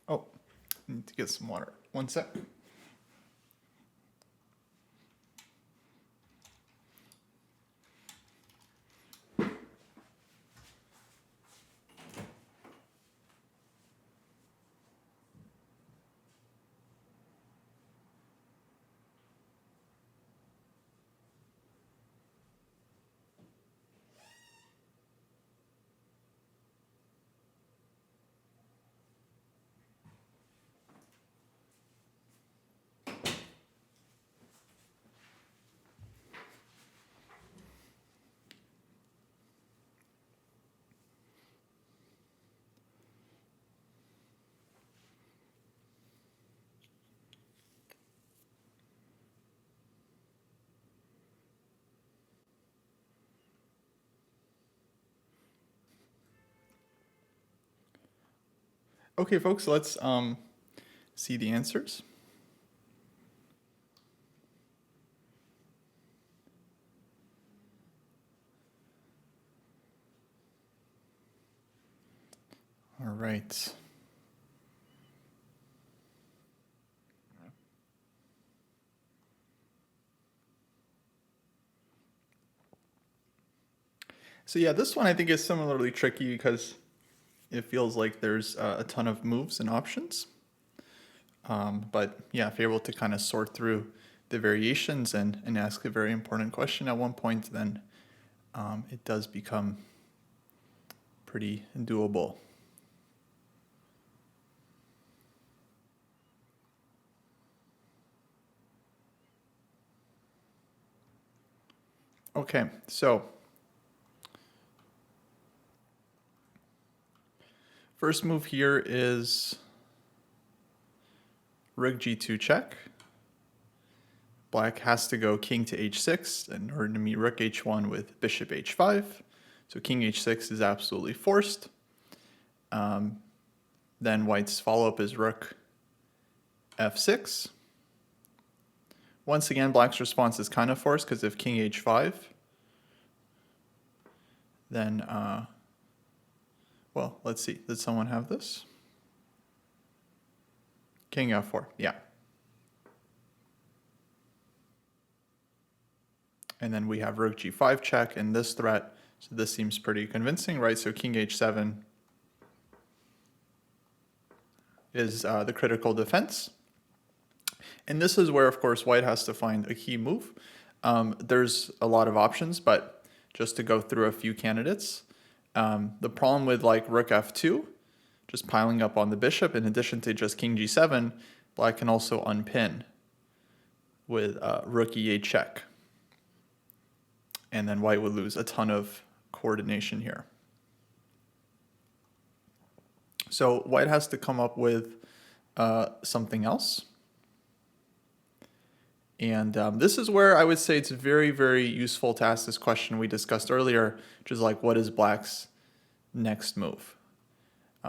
Oh, I need to get some water. One sec. Okay, folks, let's see the answers. All right. So yeah, this one I think is similarly tricky because it feels like there's a ton of moves and options. But yeah, if you're able to kind of sort through the variations and ask a very important question at one point, then it does become pretty doable. Okay, so first move here is rook g2 check. Black has to go king to h6 in order to meet rook h1 with bishop h5. So king h6 is absolutely forced. Then white's follow-up is rook f6. Once again, black's response is kind of forced because if king h5, then, well, let's see. Did someone have this? King f4, yeah. And then we have rook g5 check and this threat. So this seems pretty convincing, right? So king h7 is the critical defense. And this is where, of course, white has to find a key move. There's a lot of options, but just to go through a few candidates, the problem with like rook f2, just piling up on the bishop, in addition to just king g7, black can also unpin with rook e8 check. And then white would lose a ton of coordination here. So white has to come up with something else. And this is where I would say it's very, very useful to ask this question we discussed earlier, which is like, what is black's next move?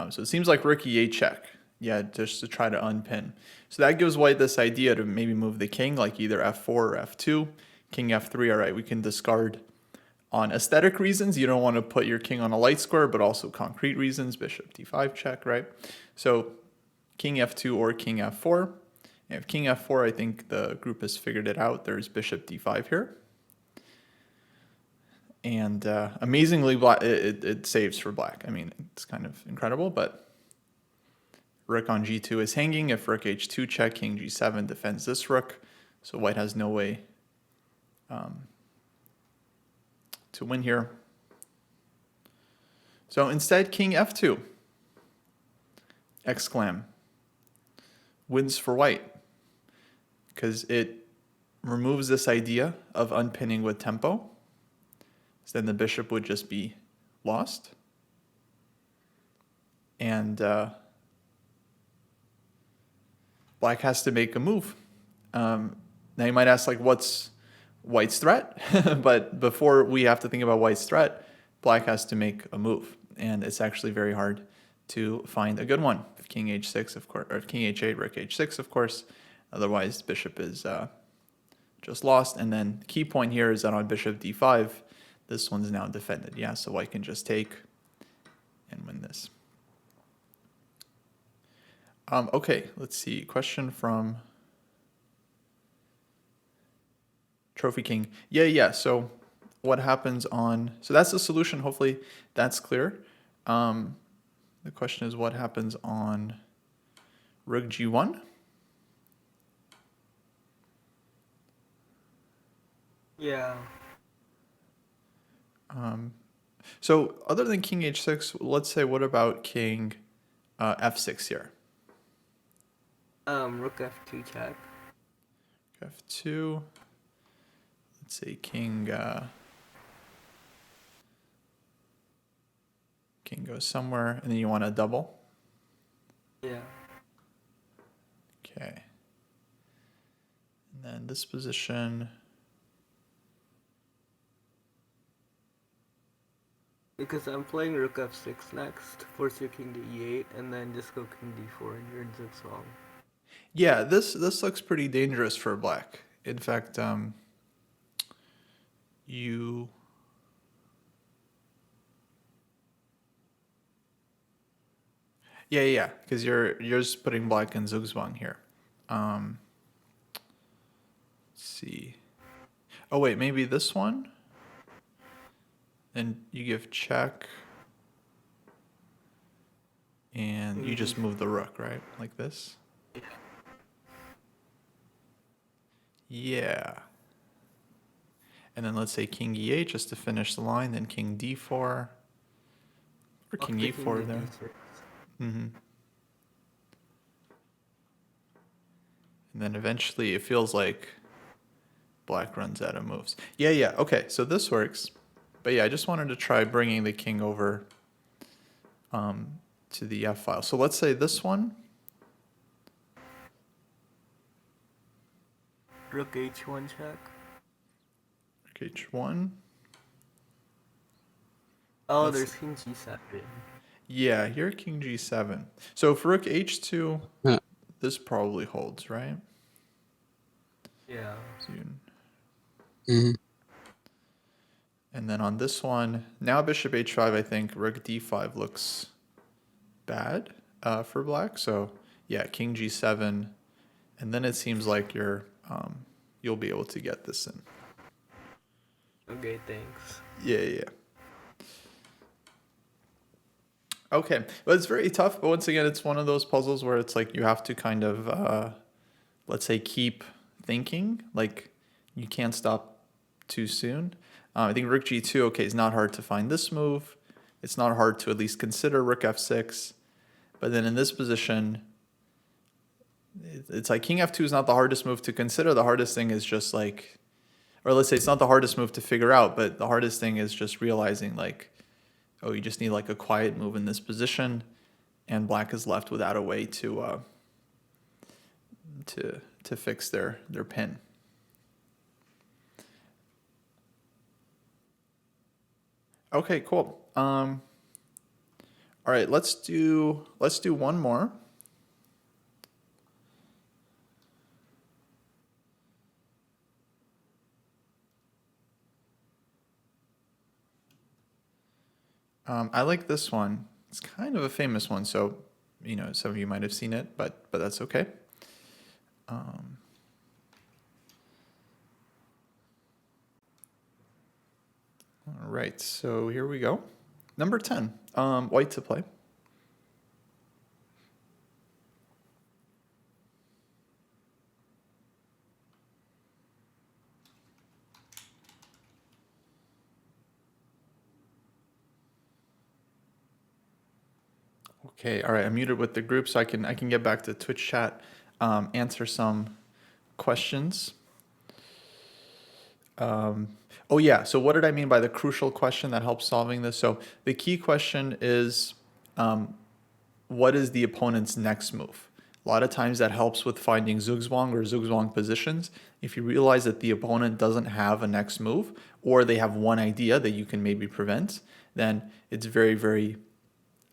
So it seems like rook e8 check. Yeah, just to try to unpin. So that gives white this idea to maybe move the king, like either f4 or f2. King f3, all right, we can discard on aesthetic reasons. You don't want to put your king on a light square, but also concrete reasons, bishop d5 check, right? So king f2 or king f4. And if king f4, I think the group has figured it out. There's bishop d5 here. And amazingly, it saves for black. I mean, it's kind of incredible, but rook on g2 is hanging. If rook h2 check, king g7 defends this rook. So white has no way to win here. So instead, king f2, exclam, wins for white because it removes this idea of unpinning with tempo. So then the bishop would just be lost. And black has to make a move. Now you might ask, like, what's white's threat? But before we have to think about white's threat, black has to make a move. And it's actually very hard to find a good one. If king h6, of course, or if king h8, rook h6, of course. Otherwise, bishop is just lost. And then the key point here is that on bishop d5, this one's now defended. Yeah, so white can just take and win this. Okay, let's see. Question from Trophy King. Yeah. So what happens on... So that's the solution. Hopefully that's clear. The question is what happens on rook g1? Yeah. So other than king h6, let's say what about king f6 here? Rook f2 check. F2. Let's say king goes somewhere, and then you want to double. Yeah. Okay. And then this position. Because I'm playing rook f6 next, force your king to e8, and then just go king d4 and you're in zigzag. Yeah, this looks pretty dangerous for black. In fact, you... Yeah, because you're just putting black in zugzwang here. Let's see. Oh wait, maybe this one? And you give check. And you just move the rook, right? Like this? Yeah. And then let's say king e8 just to finish the line, then king d4. Or king e4 there. And then eventually it feels like black runs out of moves. Yeah. Okay, so this works. But yeah, I just wanted to try bringing the king over to the f file. So let's say this one. Rook h1 check. Rook h1. Oh, Let's- there's king g7. Yeah, here king g7. So for rook h2, Yeah. this probably holds, right? Yeah. So you- Mhm. And then on this one, now bishop h5, I think rook d5 looks bad for black. So yeah, king g7, and then it seems like you'll be able to get this in. Okay, thanks. Yeah. Okay, but it's very tough. But once again, it's one of those puzzles where it's like you have to kind of, let's say, keep thinking. Like you can't stop too soon. I think rook g2, okay, is not hard to find this move. It's not hard to at least consider rook f6. But then in this position, it's like king f2 is not the hardest move to consider. The hardest thing is just like, or let's say it's not the hardest move to figure out, but the hardest thing is just realizing like, oh, you just need like a quiet move in this position, and black is left without a way to fix their pin. Okay, cool. All right, let's do one more. I like this one. It's kind of a famous one, so some of you might have seen it, but that's okay. All right, so here we go. Number 10, white to play. Okay, all right, I'm muted with the group, so I can get back to Twitch chat, answer some questions. Oh yeah, so what did I mean by the crucial question that helps solving this? So the key question is, what is the opponent's next move? A lot of times that helps with finding zugzwang or zugzwang positions. If you realize that the opponent doesn't have a next move, or they have one idea that you can maybe prevent, then it's very, very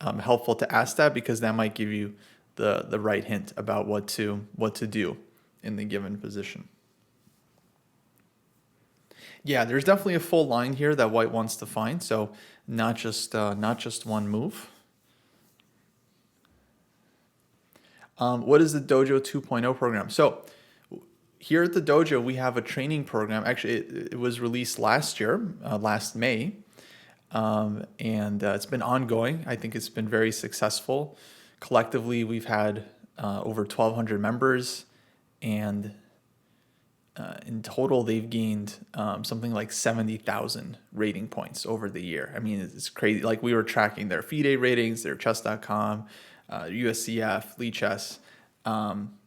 helpful to ask that, because that might give you the right hint about what to do in the given position. Yeah, there's definitely a full line here that white wants to find, so not just one move. What is the Dojo 2.0 program? So here at the dojo, we have a training program. Actually, it was released last year, last May, and it's been ongoing. I think it's been very successful. Collectively, we've had over 1,200 members, and in total, they've gained something like 70,000 rating points over the year. I mean, it's crazy. Like, we were tracking their FIDE ratings, their chess.com, USCF, Lichess.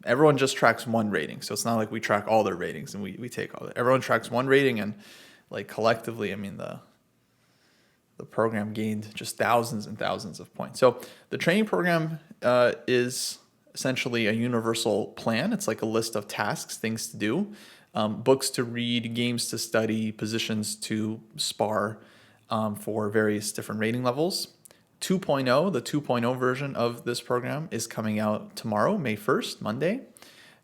Everyone just tracks one rating. So it's not like we track all their ratings and we take all that. Everyone tracks one rating, and like collectively, I mean, the program gained just thousands and thousands of points. So the training program is essentially a universal plan. It's like a list of tasks, things to do, books to read, games to study, positions to spar for various different rating levels. 2.0, the 2.0 version of this program is coming out tomorrow, May 1st, Monday.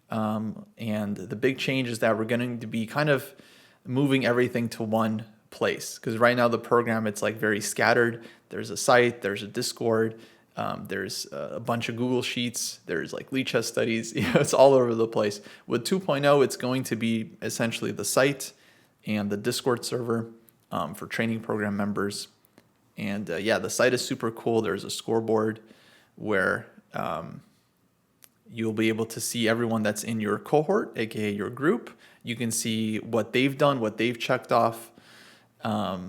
And the big change is that we're going to be kind of moving everything to one place, because right now the program, it's like very scattered. There's a site, there's a Discord, there's a bunch of Google Sheets, there's like Lichess studies, it's all over the place. With 2.0, it's going to be essentially the site and the Discord server for training program members. And yeah, the site is super cool. There's a scoreboard where you'll be able to see everyone that's in your cohort, aka your group. You can see what they've done, what they've checked off. Yeah,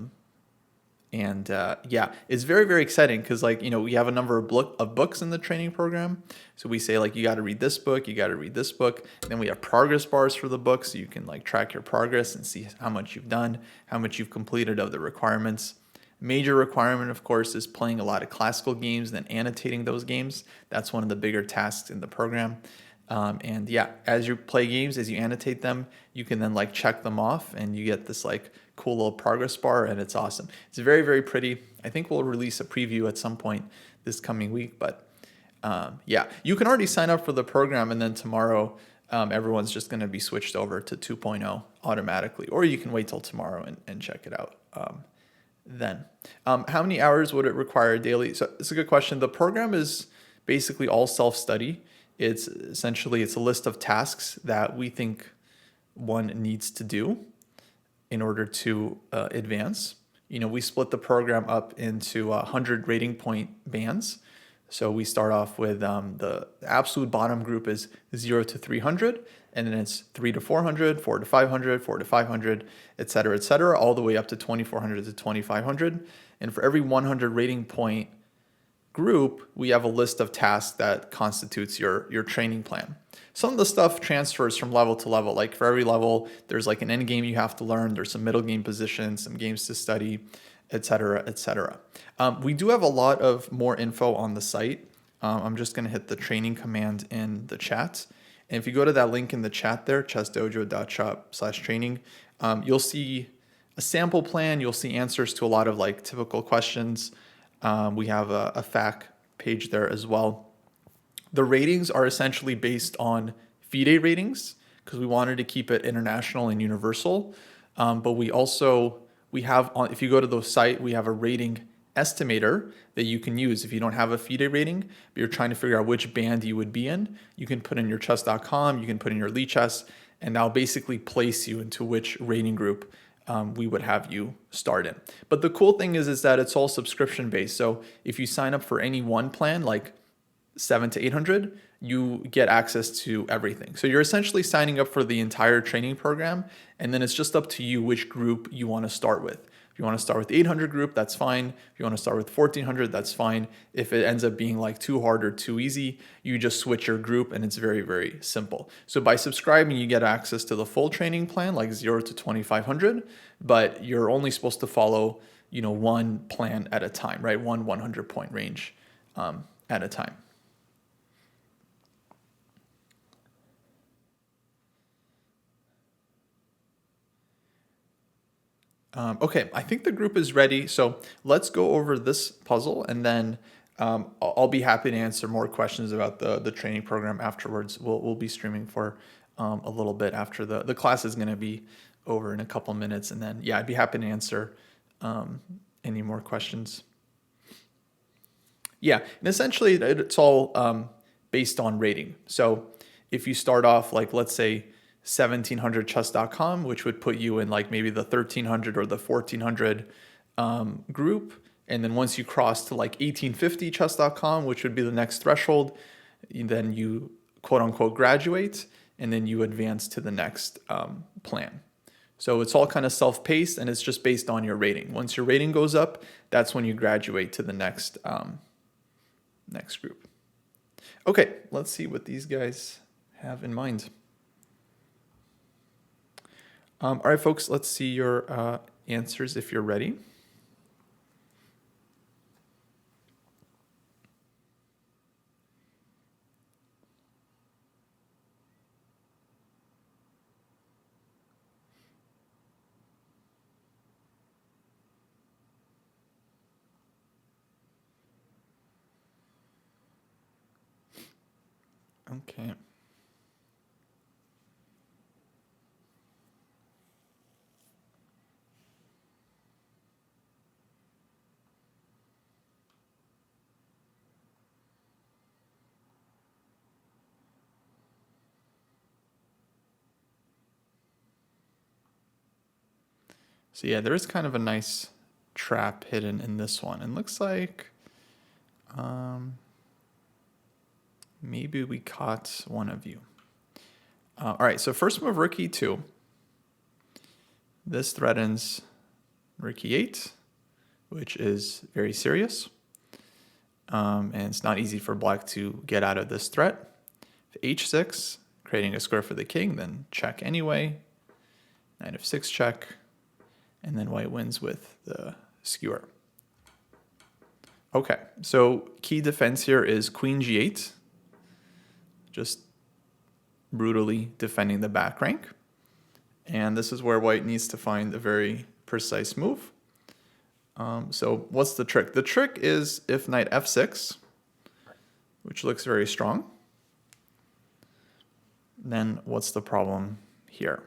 it's very, very exciting because, like, we have a number of books in the training program. So we say, like, you got to read this book, you got to read this book. And then we have progress bars for the books, so you can like track your progress and see how much you've done, how much you've completed of the requirements. Major requirement, of course, is playing a lot of classical games, then annotating those games. That's one of the bigger tasks in the program. And yeah, as you play games, as you annotate them, you can then like check them off, and you get this like cool little progress bar, and it's awesome. It's very, very pretty. I think we'll release a preview at some point this coming week, but yeah, you can already sign up for the program, and then tomorrow everyone's just going to be switched over to 2.0 automatically, or you can wait till tomorrow and check it out. Then. How many hours would it require daily? So it's a good question. The program is basically all self-study. It's essentially, it's a list of tasks that we think one needs to do in order to advance. We split the program up into 100 rating point bands. So we start off with the absolute bottom group is 0 to 300, and then it's 3 to 400, 4 to 500, 4 to 500, et cetera, all the way up to 2400 to 2500. And for every 100 rating point group, we have a list of tasks that constitutes your training plan. Some of the stuff transfers from level to level. Like for every level, there's like an end game you have to learn. There's some middle game positions, some games to study, et cetera, et cetera. We do have a lot of more info on the site. I'm just going to hit the training command in the chat. And if you go to that link in the chat there, chessdojo.shop/training, you'll see a sample plan. You'll see answers to a lot of like typical questions. We have a FAQ page there as well. The ratings are essentially based on FIDE ratings because we wanted to keep it international and universal. But we have, if you go to the site, we have a rating estimator that you can use. If you don't have a FIDE rating, but you're trying to figure out which band you would be in, you can put in your chess.com, you can put in your Lichess, and that'll basically place you into which rating group we would have you start in. But the cool thing is that it's all subscription based. So if you sign up for any one plan, like 700 to 800, you get access to everything. So you're essentially signing up for the entire training program, and then it's just up to you which group you want to start with. If you want to start with the 800 group, that's fine. If you want to start with 1400, that's fine. If it ends up being like too hard or too easy, you just switch your group, and it's very, very simple. So by subscribing, you get access to the full training plan, like 0 to 2500, but you're only supposed to follow, one plan at a time, right? One 100 point range at a time. Okay, I think the group is ready. So let's go over this puzzle, and then I'll be happy to answer more questions about the training program afterwards. We'll be streaming for a little bit after the class is going to be over in a couple minutes, and then yeah, I'd be happy to answer any more questions. Yeah, and essentially it's all based on rating. So if you start off like, let's say 1700chess.com, which would put you in like maybe the 1300 or the 1400 group. And then once you cross to like 1850chess.com, which would be the next threshold, then you quote unquote graduate, and then you advance to the next plan. So it's all kind of self-paced, and it's just based on your rating. Once your rating goes up, that's when you graduate to the next next group. Okay, let's see what these guys have in mind. All right, folks, let's see your answers if you're ready. Okay. So yeah, there is kind of a nice trap hidden in this one. It looks like maybe we caught one of you. All right, so first move rook e2. This threatens rook e8, which is very serious. And it's not easy for black to get out of this threat. H6, creating a square for the king, then check anyway. Knight f6 check. And then white wins with the skewer. Okay, so key defense here is queen g8. Just brutally defending the back rank. And this is where white needs to find a very precise move. So what's the trick? The trick is if knight f6, which looks very strong, then what's the problem here?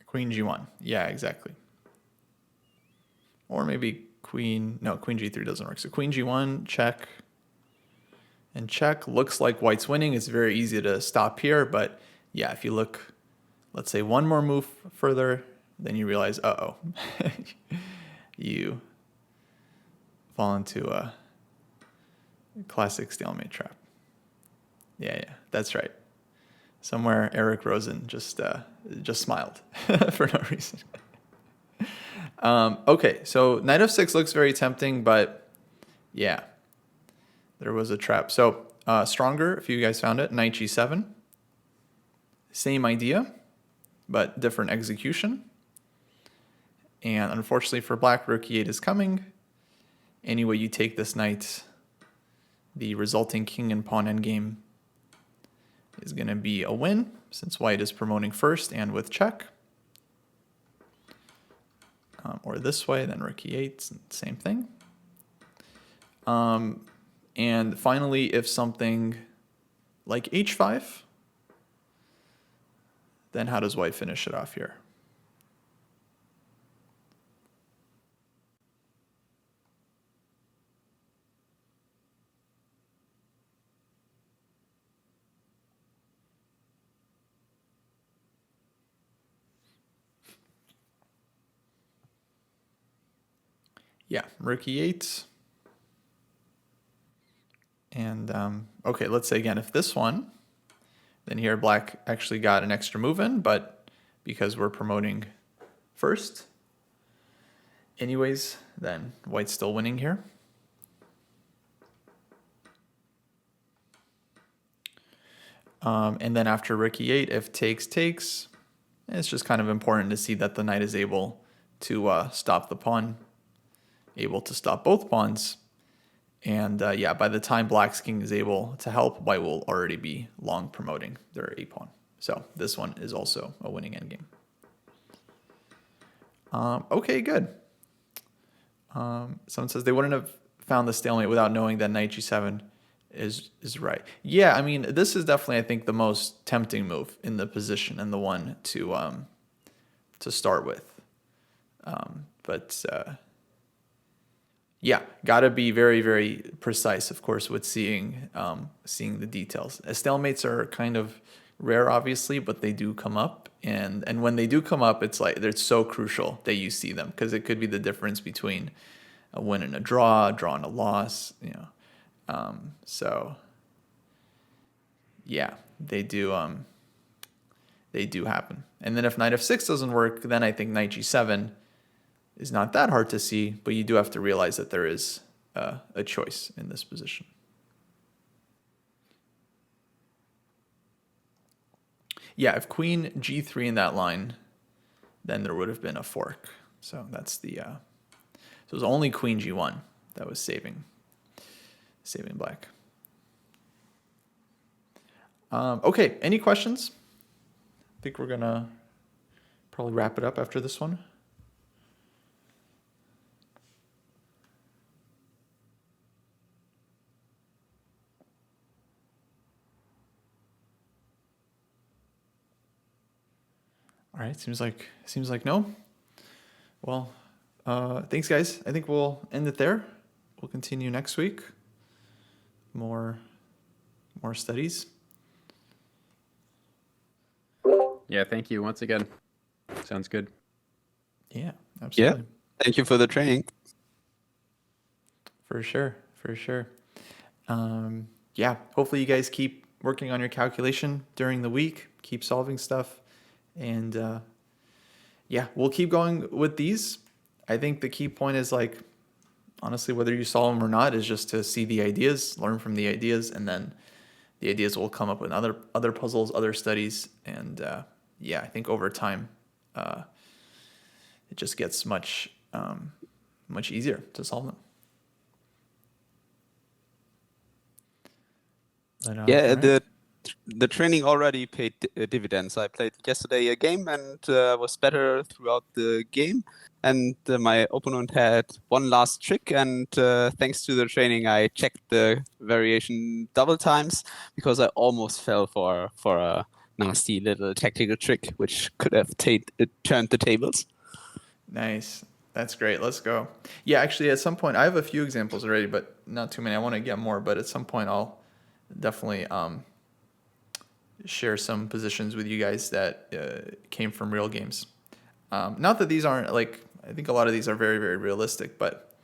Queen g1. Yeah, exactly. Or maybe queen g3 doesn't work. So queen g1, check. And check. Looks like white's winning. It's very easy to stop here. But yeah, if you look, let's say one more move further, then you realize, uh-oh. You fall into a classic stalemate trap. Yeah, that's right. Somewhere Eric Rosen just smiled for no reason. Okay, so knight f6 looks very tempting, but yeah, there was a trap. So stronger, if you guys found it, knight g7. Same idea, but different execution. And unfortunately for black, rook e8 is coming. Anyway, you take this knight, the resulting king and pawn endgame is going to be a win, since white is promoting first and with check. Or this way, then rook e8, same thing. And finally, if something like h5, then how does white finish it off here? Yeah, rook e8. And okay, let's say again, if this one, then here black actually got an extra move in, but because we're promoting first, anyways, then white's still winning here. And then after rook e8, if takes, it's just kind of important to see that the knight is able to stop the pawn, able to stop both pawns. And yeah, by the time black's king is able to help, white will already be long promoting their a pawn. So this one is also a winning endgame. Okay, good. Someone says they wouldn't have found the stalemate without knowing that knight g7 is right. Yeah, I mean, this is definitely, I think, the most tempting move in the position and the one to start with. But yeah, got to be very, very precise, of course, with seeing the details. Stalemates are kind of rare, obviously, but they do come up, and when they do come up, it's like it's so crucial that you see them, because it could be the difference between a win and a draw and a loss. So yeah, they do happen. And then if knight f6 doesn't work, then I think knight g7 is not that hard to see, but you do have to realize that there is a choice in this position. Yeah, if queen g3 in that line, then there would have been a fork. So that's the so it was only queen g1 that was saving black. Okay, any questions? I think we're gonna probably wrap it up after this one. All right, seems like no. Well, thanks guys. I think we'll end it there. We'll continue next week. More studies. Yeah, thank you once again. Sounds good. Yeah, absolutely. Yeah. Thank you for the training. For sure. Yeah, hopefully you guys keep working on your calculation during the week. Keep solving stuff. And yeah, we'll keep going with these. I think the key point is, like, honestly, whether you solve them or not, is just to see the ideas, learn from the ideas, and then the ideas will come up with other puzzles, other studies. And yeah, I think over time, it just gets much easier to solve them. But, Yeah, all right. the training already paid dividends. I played yesterday a game and was better throughout the game. And my opponent had one last trick, and thanks to the training, I checked the variation double times, because I almost fell for a nasty little tactical trick, which could have turned the tables. Nice. That's great. Let's go. Yeah, actually, at some point, I have a few examples already, but not too many. I want to get more, but at some point, I'll definitely share some positions with you guys that came from real games. Not that these aren't, like, I think a lot of these are very, very realistic, but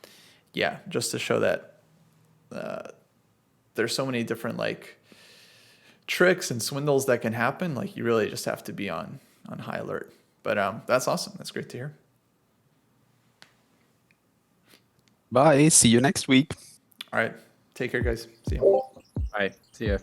yeah, just to show that there's so many different, like, tricks and swindles that can happen. Like, you really just have to be on high alert. But that's awesome. That's great to hear. Bye. See you next week. All right. Take care, guys. See you. All right. See ya.